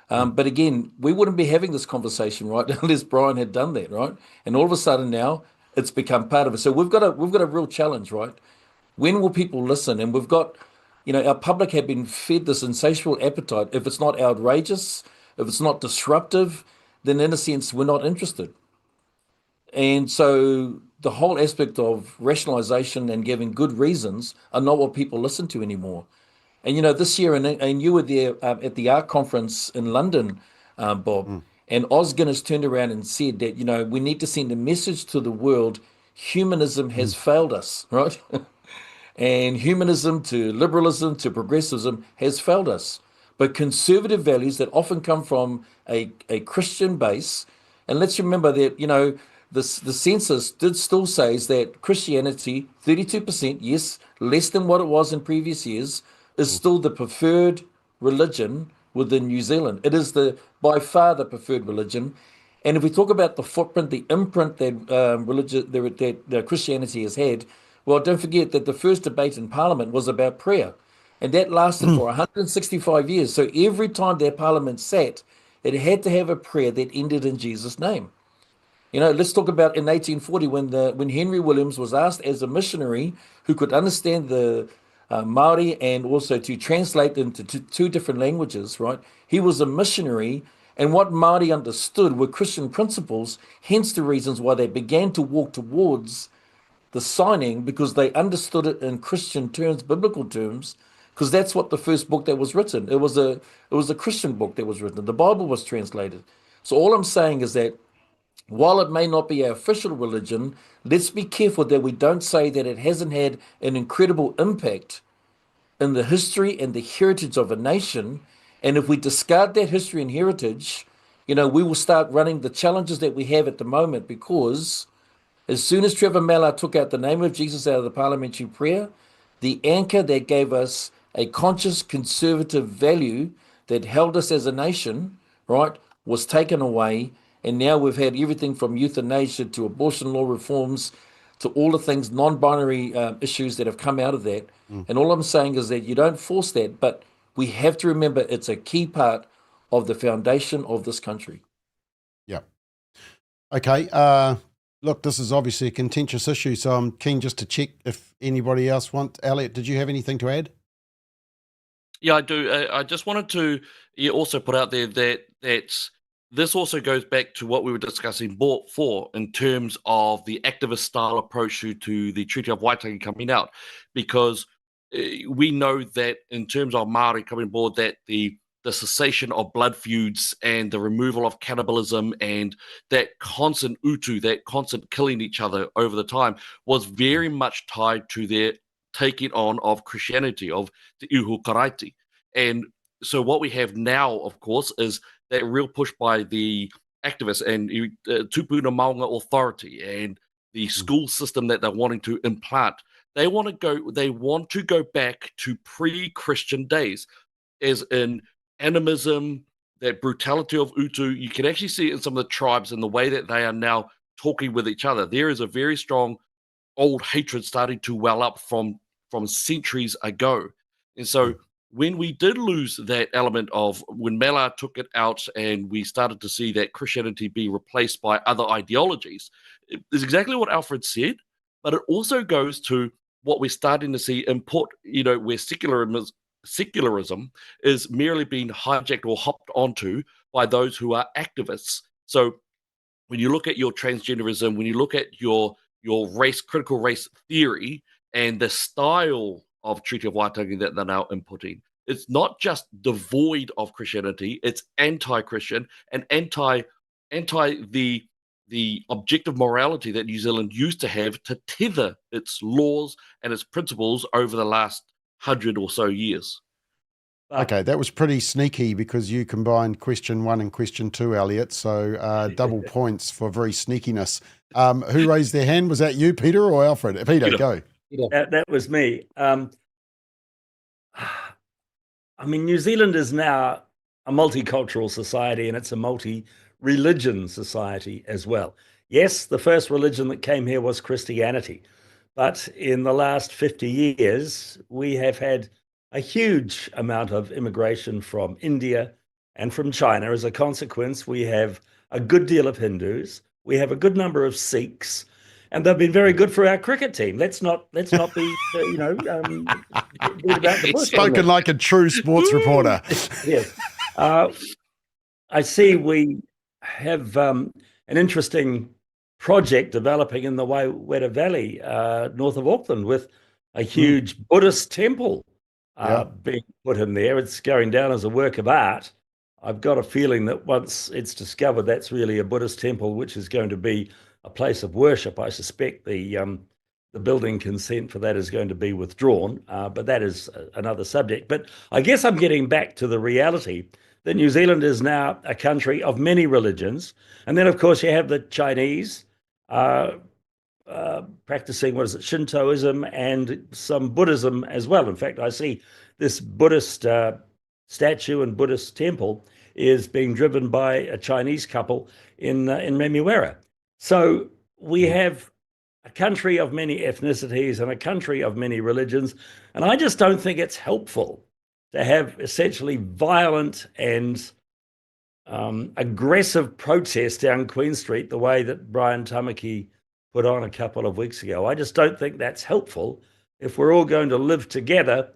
But again, we wouldn't be having this conversation, right, unless Brian had done that, right? And all of a sudden now it's become part of it. So we've got a real challenge, right? When will people listen? And we've got, our public have been fed this insatiable appetite. If it's not outrageous, if it's not disruptive, then in a sense we're not interested. And so the whole aspect of rationalization and giving good reasons are not what people listen to anymore. And, this year, and you were there at the ARC conference in London, Bob, and Os Guinness turned around and said that, we need to send a message to the world. Humanism has failed us, right? And humanism to liberalism to progressivism has failed us. But conservative values that often come from a Christian base, and let's remember that, the census still says that Christianity, 32%, yes, less than what it was in previous years, is still the preferred religion within New Zealand. It is by far the preferred religion. And if we talk about the footprint, the imprint that Christianity has had, well, don't forget that the first debate in Parliament was about prayer. And that lasted for 165 years. So every time that Parliament sat, it had to have a prayer that ended in Jesus' name. Let's talk about in 1840 when Henry Williams was asked as a missionary who could understand the Maori and also to translate into two different languages, right? He was a missionary, and what Maori understood were Christian principles, hence the reasons why they began to walk towards the signing, because they understood it in Christian terms, biblical terms, because that's what the first book that was written. It was a Christian book that was written. The Bible was translated. So all I'm saying is that while it may not be our official religion, let's be careful that we don't say that it hasn't had an incredible impact in the history and the heritage of a nation. And if we discard that history and heritage, we will start running the challenges that we have at the moment, because as soon as Trevor Mallard took out the name of Jesus out of the parliamentary prayer, the anchor that gave us a conscious conservative value that held us as a nation, right, was taken away. And now we've had everything from euthanasia to abortion law reforms to all the things, non-binary issues that have come out of that. And all I'm saying is that you don't force that, but we have to remember it's a key part of the foundation of this country. Yeah. Okay. Look, this is obviously a contentious issue, so I'm keen just to check if anybody else wants. Elliot, did you have anything to add? Yeah, I do. I just wanted to also put out there that this also goes back to what we were discussing before in terms of the activist style approach to the Treaty of Waitangi coming out, because we know that in terms of Māori coming aboard, that the cessation of blood feuds and the removal of cannibalism and that constant utu, that constant killing each other over the time, was very much tied to their taking on of Christianity, of the Ihu Karaiti. And so what we have now, of course, is that real push by the activists and Tupuna Maunga Authority and the school system that they're wanting to implant. They want to go back to pre-Christian days, as in animism, that brutality of Utu. You can actually see it in some of the tribes and the way that they are now talking with each other. There is a very strong old hatred starting to well up from centuries ago. And so when we did lose that element of when Mallard took it out and we started to see that Christianity be replaced by other ideologies, it is exactly what Alfred said, but it also goes to what we're starting to see import, where secularism is merely being hijacked or hopped onto by those who are activists. So when you look at your transgenderism, when you look at your critical race theory and the style of Treaty of Waitangi that they're now inputting, it's not just devoid of Christianity, it's anti-Christian and anti the objective morality that New Zealand used to have to tether its laws and its principles over the last 100 or so years. Okay, that was pretty sneaky because you combined question 1 and question 2, Elliot. So double points for very sneakiness. Who raised their hand? Was that you, Peter, or Alfred? Peter, go. That was me. I mean, New Zealand is now a multicultural society and it's a multi-religion society as well. Yes, the first religion that came here was Christianity. But in the last 50 years, we have had a huge amount of immigration from India and from China. As a consequence, we have a good deal of Hindus. We have a good number of Sikhs. And they've been very good for our cricket team. Let's not be, about the bush. Spoken like a true sports reporter. Yes. I see we have an interesting project developing in the Waitangi Valley, north of Auckland, with a huge Buddhist temple being put in there. It's going down as a work of art. I've got a feeling that once it's discovered that's really a Buddhist temple, which is going to be a place of worship, I suspect the building consent for that is going to be withdrawn, but that is another subject. But I guess I'm getting back to the reality that New Zealand is now a country of many religions. And then, of course, you have the Chinese practicing, Shintoism and some Buddhism as well. In fact, I see this Buddhist statue and Buddhist temple is being driven by a Chinese couple in Remuera. So we have a country of many ethnicities and a country of many religions. And I just don't think it's helpful to have essentially violent and aggressive protests down Queen Street the way that Brian Tamaki put on a couple of weeks ago. I just don't think that's helpful if we're all going to live together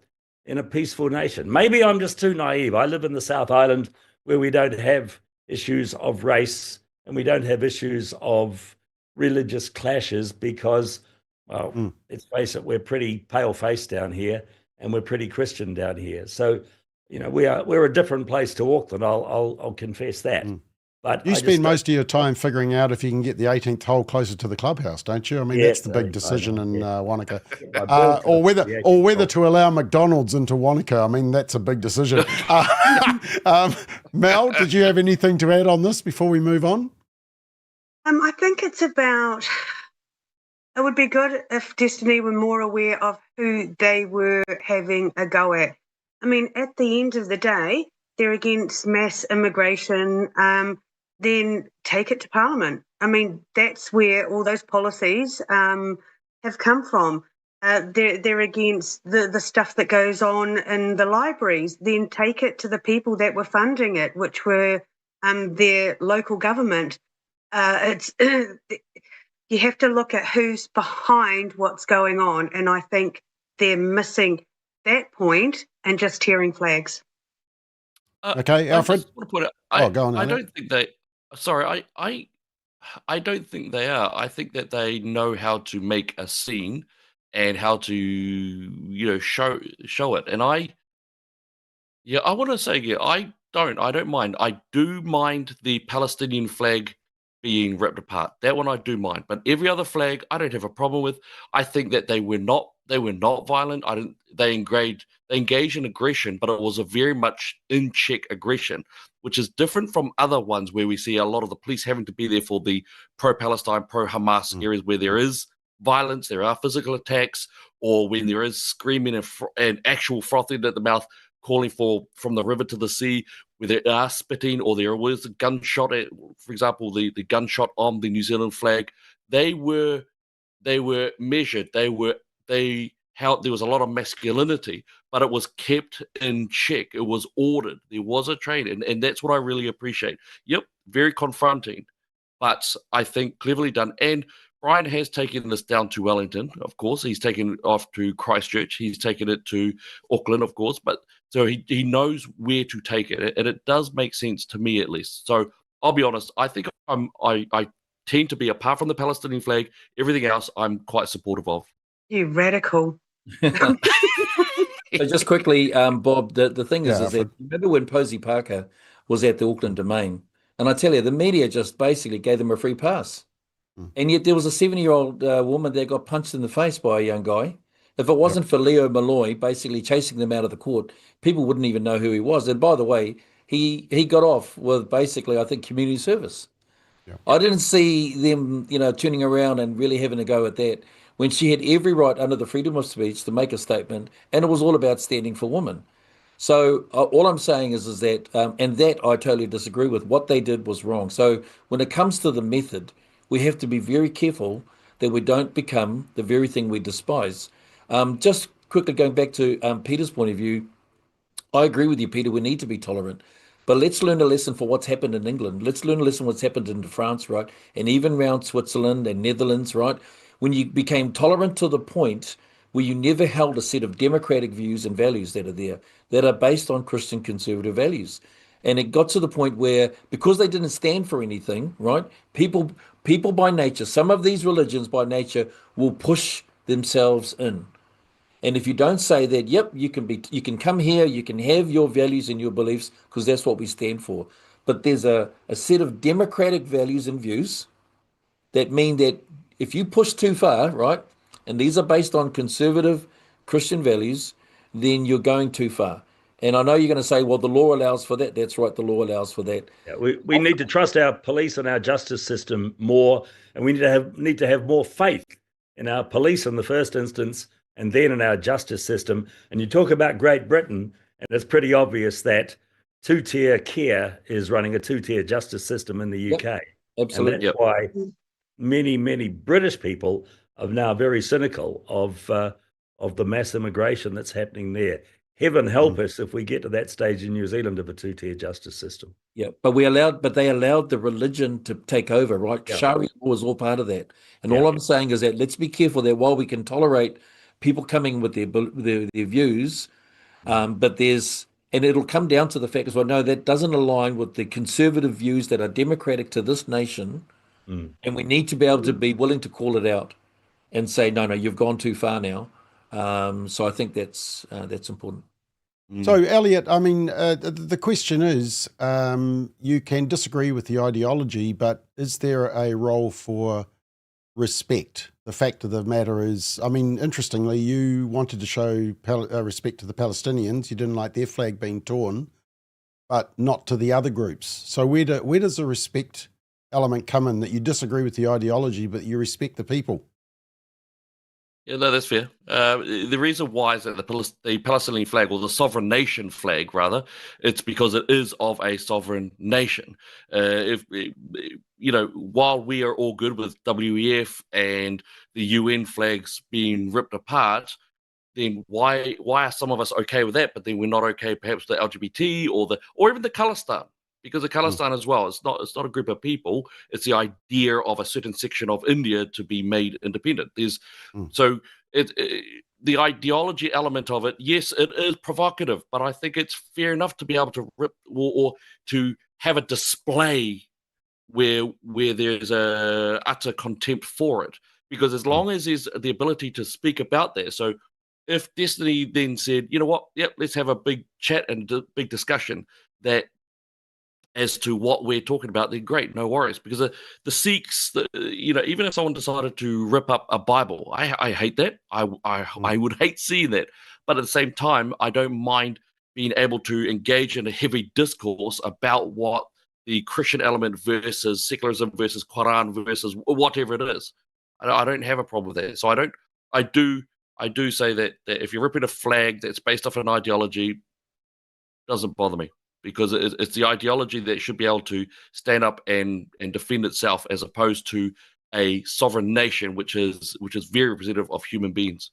in a peaceful nation. Maybe I'm just too naive. I live in the South Island where we don't have issues of race and we don't have issues of religious clashes because, well, let's face it, we're pretty pale-faced down here and we're pretty Christian down here. So, we're a different place to Auckland. I'll confess that. But you spend most of your time figuring out if you can get the 18th hole closer to the clubhouse, don't you? I mean, that's the big decision in Wanaka. Or whether to allow McDonald's into Wanaka. I mean, that's a big decision. Mel, did you have anything to add on this before we move on? I think it's about, it would be good if Destiny were more aware of who they were having a go at. I mean, at the end of the day, they're against mass immigration, then take it to Parliament. I mean, that's where all those policies have come from. They're against the stuff that goes on in the libraries, then take it to the people that were funding it, which were their local government. It's you have to look at who's behind what's going on, and I think they're missing that point and just tearing flags. Okay, Alfred. Go on. I don't think they. Sorry, I don't think they are. I think that they know how to make a scene and how to show it. And I want to say I don't mind. I do mind the Palestinian flag being ripped apart. That one I do mind. But every other flag I don't have a problem with. I think that they were not violent. They engaged in aggression, but it was a very much in check aggression, which is different from other ones where we see a lot of the police having to be there for the pro-Palestine, pro-Hamas areas where there is violence, there are physical attacks, or when there is screaming and actual frothing at the mouth, calling for from the river to the sea, where there are spitting or there was a gunshot at, for example, the gunshot on the New Zealand flag. They were measured. They how there was a lot of masculinity, but it was kept in check. It was ordered. There was a trade, and that's what I really appreciate. Yep, very confronting, but I think cleverly done. And Brian has taken this down to Wellington, of course. He's taken it off to Christchurch. He's taken it to Auckland, of course. But so he knows where to take it, and it does make sense to me, at least. So I'll be honest. I think I tend to be, apart from the Palestinian flag, everything else I'm quite supportive of. You radical. So just quickly, Bob, the thing is that remember when Posey Parker was at the Auckland Domain, and I tell you, the media just basically gave them a free pass. And yet there was a 70-year-old woman that got punched in the face by a young guy. If it wasn't for Leo Malloy basically chasing them out of the court, people wouldn't even know who he was. And by the way, he got off with basically, I think, community service. Yeah. I didn't see them, turning around and really having a go at that when she had every right under the freedom of speech to make a statement, and it was all about standing for women. So all I'm saying is that, and that I totally disagree with. What they did was wrong. So when it comes to the method, we have to be very careful that we don't become the very thing we despise. Just quickly going back to Peter's point of view, I agree with you, Peter. We need to be tolerant. But let's learn a lesson for what's happened in England. Let's learn a lesson what's happened in France, right? And even around Switzerland and Netherlands, right? When you became tolerant to the point where you never held a set of democratic views and values that are there, that are based on Christian conservative values. And it got to the point where, because they didn't stand for anything, right? People by nature, some of these religions by nature will push themselves in. And if you don't say that, yep, you can come here, you can have your values and your beliefs, because that's what we stand for. But there's a set of democratic values and views that mean that if you push too far, right, and these are based on conservative Christian values, then you're going too far. And I know you're going to say, well, the law allows for that. That's right, the law allows for that. Yeah, we need to trust our police and our justice system more, and we need to have more faith in our police in the first instance, and then in our justice system. And you talk about Great Britain, and it's pretty obvious that two-tier care is running a two-tier justice system in the UK. Yep, absolutely. And that's why many, many British people are now very cynical of the mass immigration that's happening there. Heaven help us if we get to that stage in New Zealand of a two-tier justice system. Yeah, but they allowed the religion to take over, right? Yeah. Sharia law was all part of that. And all I'm saying is that let's be careful that while we can tolerate people coming with their views, but and it'll come down to the fact as well, no, that doesn't align with the conservative views that are democratic to this nation. And we need to be able to be willing to call it out and say, no, you've gone too far now. So I think that's important. So, Elliot, I mean, the question is, you can disagree with the ideology, but is there a role for respect? The fact of the matter is, I mean, interestingly, you wanted to show respect to the Palestinians. You didn't like their flag being torn, but not to the other groups. So where does the respect element come in, that you disagree with the ideology, but you respect the people? Yeah, no, that's fair. The reason why is that the Palestinian flag, or the sovereign nation flag, rather, it's because it is of a sovereign nation. While we are all good with WEF and the UN flags being ripped apart, then why are some of us okay with that, but then we're not okay perhaps with the LGBT or even the Khalistan? Because the Khalistan as well, it's not a group of people. It's the idea of a certain section of India to be made independent. So the ideology element of it, yes, it is provocative, but I think it's fair enough to be able to rip or to have a display where there's a utter contempt for it. Because as long as there's the ability to speak about that, so if Destiny then said, you know what, yep, let's have a big chat and big discussion that as to what we're talking about, then great, no worries. Because the Sikhs, even if someone decided to rip up a Bible, I hate that. I would hate seeing that. But at the same time, I don't mind being able to engage in a heavy discourse about what the Christian element versus secularism versus Quran versus whatever it is. I don't have a problem with that. So I do say that if you're ripping a flag that's based off an ideology, it doesn't bother me. Because it's the ideology that should be able to stand up and defend itself, as opposed to a sovereign nation, which is very representative of human beings.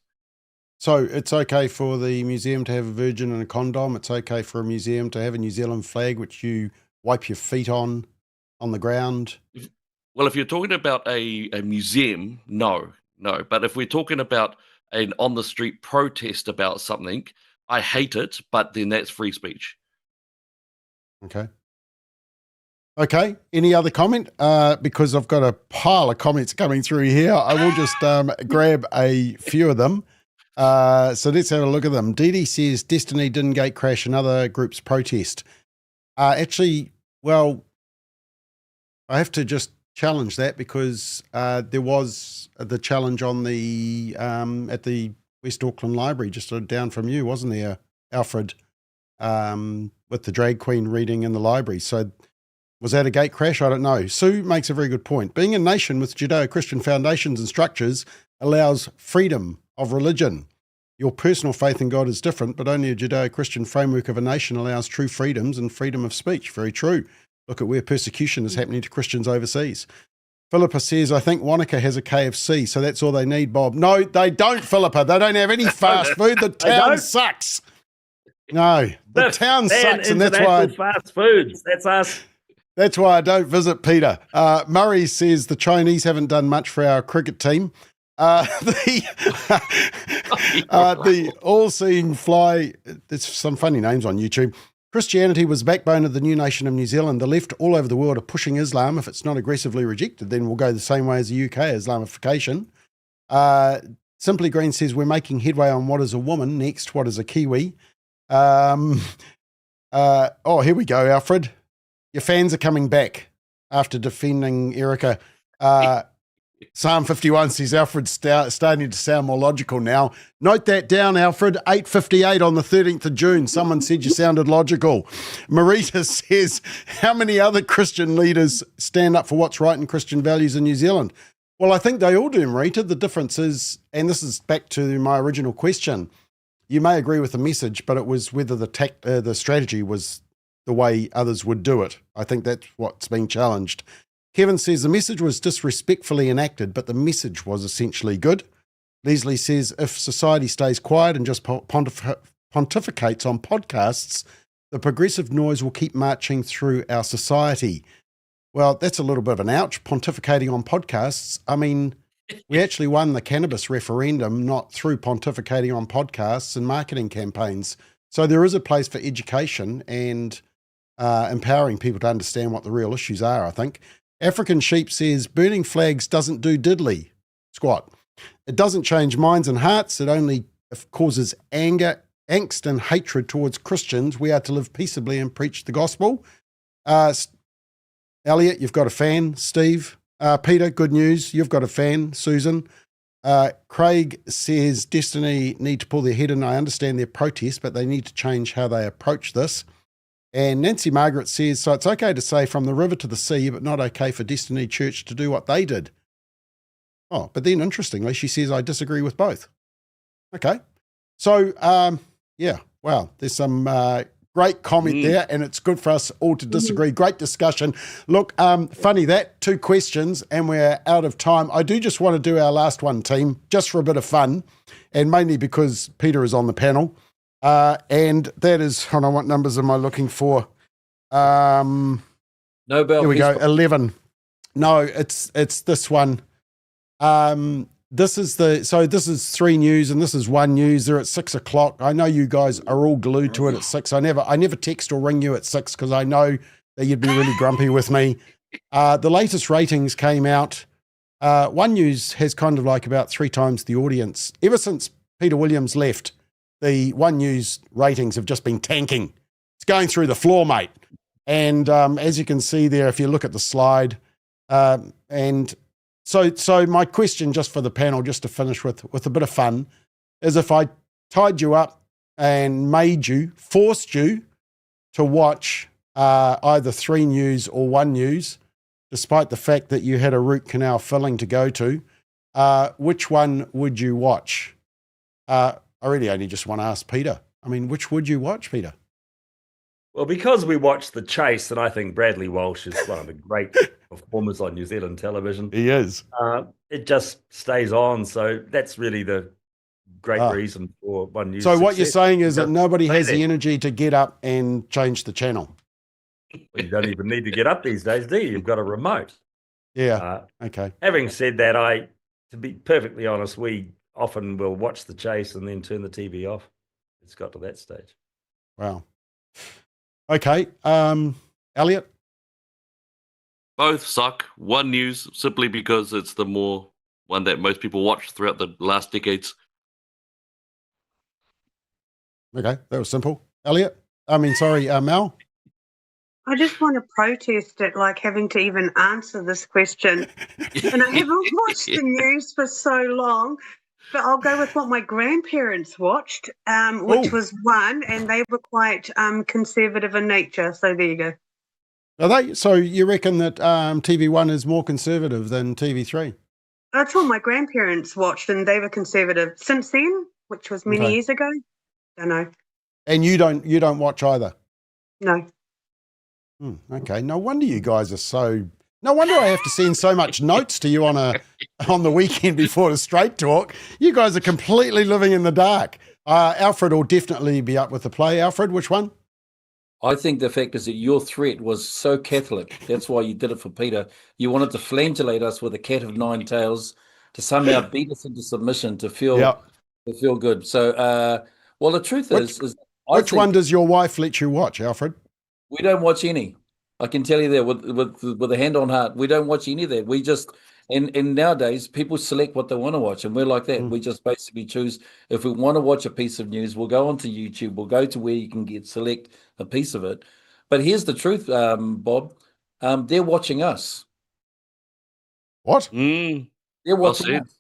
So it's okay for the museum to have a virgin and a condom. It's okay for a museum to have a New Zealand flag, which you wipe your feet on the ground. Well, if you're talking about a museum, no. But if we're talking about an on-the-street protest about something, I hate it, but then that's free speech. Okay. Okay. Any other comment? Because I've got a pile of comments coming through here. I will just grab a few of them. So let's have a look at them. Dee Dee says Destiny didn't gate crash and other groups protest. Actually, well, I have to just challenge that because there was the challenge on the at the West Auckland Library just down from you, wasn't there, Alfred, with the drag queen reading in the library. So was that a gate crash? I don't know. Sue makes a very good point. Being a nation with Judeo-Christian foundations and structures allows freedom of religion. Your personal faith in God is different, but only a Judeo-Christian framework of a nation allows true freedoms and freedom of speech. Very true. Look at where persecution is happening to Christians overseas. Philippa says, I think Wanaka has a KFC, so that's all they need, Bob. No, they don't, Philippa. They don't have any fast food. The town sucks. No, the town sucks, and that's why fast foods. That's us. That's why I don't visit Peter. Murray says the Chinese haven't done much for our cricket team. The all-seeing fly, there's some funny names on YouTube. Christianity was the backbone of the new nation of New Zealand. The left all over the world are pushing Islam. If it's not aggressively rejected, then we'll go the same way as the UK, Islamification. Simply Green says we're making headway on what is a woman. Next, what is a Kiwi? Here we go, Alfred. Your fans are coming back after defending Erica. Psalm 51 says Alfred's starting to sound more logical now. Note that down, Alfred. 8:58 on the 13th of June. Someone said you sounded logical. Marita says, how many other Christian leaders stand up for what's right and Christian values in New Zealand? Well, I think they all do, Marita. The difference is, and this is back to my original question, you may agree with the message, but it was whether the strategy was the way others would do it. I think that's what's being challenged. Kevin says the message was disrespectfully enacted, but the message was essentially good. Leslie says if society stays quiet and just pontificates on podcasts, the progressive noise will keep marching through our society. Well, that's a little bit of an ouch, pontificating on podcasts. I mean, we actually won the cannabis referendum not through pontificating on podcasts and marketing campaigns. So there is a place for education and empowering people to understand what the real issues are, I think. African Sheep says, burning flags doesn't do diddly, squat. It doesn't change minds and hearts. It only causes anger, angst and hatred towards Christians. We are to live peaceably and preach the gospel. Elliot, you've got a fan. Steve. Peter, good news. You've got a fan. Susan. Craig says, Destiny need to pull their head in. I understand their protest, but they need to change how they approach this. And Nancy Margaret says, so it's okay to say from the river to the sea, but not okay for Destiny Church to do what they did. Oh, but then interestingly, she says, I disagree with both. Okay. So, yeah, wow, there's some great comment there, and it's good for us all to disagree. Great discussion. Look, funny that, 2 questions, and we're out of time. I do just want to do our last one, team, just for a bit of fun, and mainly because Peter is on the panel. And that is, hold on, what numbers am I looking for? Nobel. Here we go, 11. No, it's this one. This is 3 news and this is 1 news. They're at 6 o'clock. I know you guys are all glued to it at 6. I never text or ring you at 6 because I know that you'd be really grumpy with me. The latest ratings came out. 1 News has kind of like about 3 times the audience. Ever since Peter Williams left, the 1 News ratings have just been tanking. It's going through the floor, mate. And as you can see there, if you look at the slide, and so my question just for the panel, just to finish with a bit of fun, is if I tied you up and forced you to watch either 3 News or 1 News, despite the fact that you had a root canal filling to go to, which one would you watch? I really only just want to ask Peter. I mean, which would you watch, Peter? Well, because we watch The Chase, and I think Bradley Walsh is one of the great performers on New Zealand television. He is. It just stays on. So that's really the great Ah. reason for One News. So what you're success. saying is that Just nobody stay has there. the energy to get up and change the channel. Well, you don't even need to get up these days, do you? You've got a remote. Yeah. Okay. Having said that, to be perfectly honest, we often will watch the chase and then turn the TV off. It's got to that stage. Wow. Okay. Elliot? Both suck. One News, simply because it's the more one that most people watched throughout the last decades. Okay, that was simple. Elliot? Mel? I just want to protest it, like having to even answer this question. And I haven't watched the news for so long, but I'll go with what my grandparents watched, which was One, and they were quite conservative in nature. So there you go. Are they? So you reckon that TV1 is more conservative than TV3? That's what my grandparents watched, and they were conservative since then, which was many years ago. Don't know. And you don't watch either? No. Okay. No wonder you guys are so. No wonder I have to send so much notes to you on the weekend before the Straight Talk. You guys are completely living in the dark. Alfred will definitely be up with the play. Alfred, which one? I think the fact is that your threat was so Catholic. That's why you did it for Peter. You wanted to flagellate us with a cat of nine tails to somehow beat us into submission to feel good. So, well, the truth is which one does your wife let you watch, Alfred? We don't watch any. I can tell you that with a hand on heart. We don't watch any of that. We just and nowadays people select what they want to watch, and we're like that. We just basically choose if we want to watch a piece of news, we'll go onto YouTube, we'll go to where you can select a piece of it. But here's the truth, Bob. They're watching us. What? They're watching us.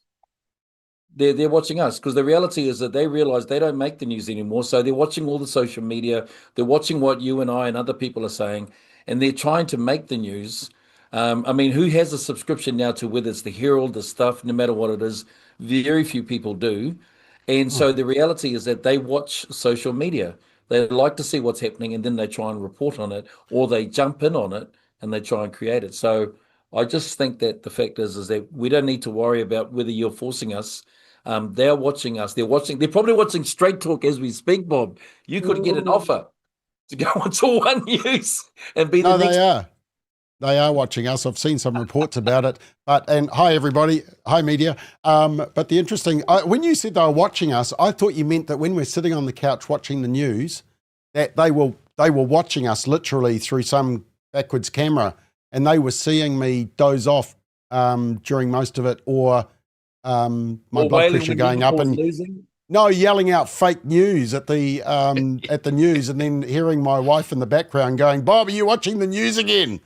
They're watching us because the reality is that they realize they don't make the news anymore. So they're watching all the social media. They're watching what you and I and other people are saying, and they're trying to make the news. Who has a subscription now to whether it's the Herald, the Stuff, no matter what it is? Very few people do. And so the reality is that they watch social media. They like to see what's happening, and then they try and report on it, or they jump in on it and they try and create it. So I just think that the fact is that we don't need to worry about whether you're forcing us. They're watching us. They're probably watching Straight Talk as we speak, Bob. You could get an offer to go onto One News and be the next. They are watching us. I've seen some reports about it. And hi everybody, hi media. But the interesting, when you said they were watching us, I thought you meant that when we're sitting on the couch watching the news, that they were watching us literally through some backwards camera, and they were seeing me doze off during most of it, or my blood pressure going up and yelling out fake news at the news, and then hearing my wife in the background going, "Bob, are you watching the news again?"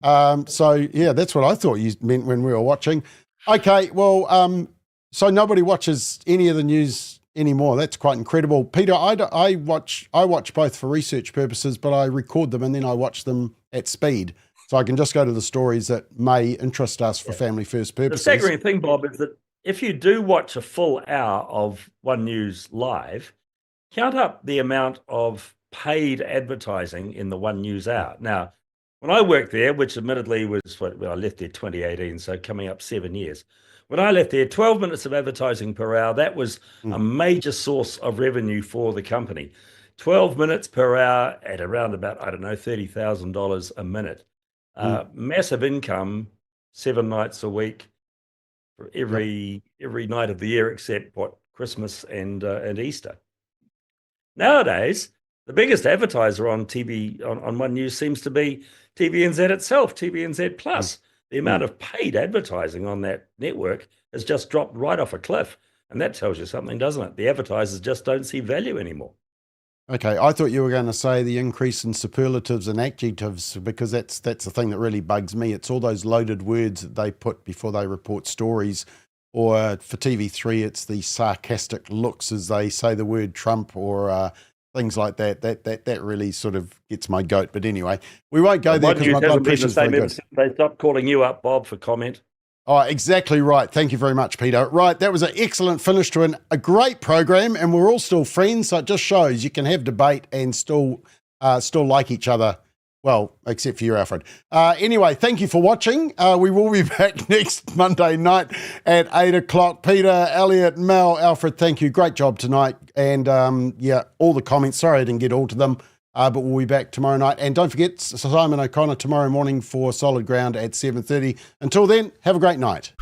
That's what I thought you meant when we were watching. Okay, well, so nobody watches any of the news anymore. That's quite incredible, Peter. I watch both for research purposes, but I record them and then I watch them at speed, so I can just go to the stories that may interest us for Family First purposes. The staggering thing, Bob, is that if you do watch a full hour of One News live, count up the amount of paid advertising in the One News hour. Now, when I worked there, which admittedly was I left there 2018, so coming up 7 years. When I left there, 12 minutes of advertising per hour, that was a major source of revenue for the company. 12 minutes per hour at around about, $30,000 a minute. Massive income, 7 nights a week, for every night of the year except Christmas and Easter. Nowadays, the biggest advertiser on TV on One News seems to be TVNZ itself, TVNZ Plus. The amount of paid advertising on that network has just dropped right off a cliff, and that tells you something, doesn't it? The advertisers just don't see value anymore. Okay, I thought you were going to say the increase in superlatives and adjectives, because that's the thing that really bugs me. It's all those loaded words that they put before they report stories, or for TV3, it's the sarcastic looks as they say the word Trump, or things like that. That really sort of gets my goat. But anyway, we won't go there because my blood pressure's very good. They stopped calling you up, Bob, for comment. Oh, exactly right. Thank you very much, Peter. Right, that was an excellent finish to a great program, and we're all still friends, so it just shows you can have debate and still like each other Well, except for you, Alfred. Anyway, thank you for watching. We will be back next Monday night at 8 o'clock. Peter, Elliot, Mel, Alfred, thank you. Great job tonight. And all the comments. Sorry I didn't get all to them, but we'll be back tomorrow night. And don't forget Simon O'Connor tomorrow morning for Solid Ground at 7:30. Until then, have a great night.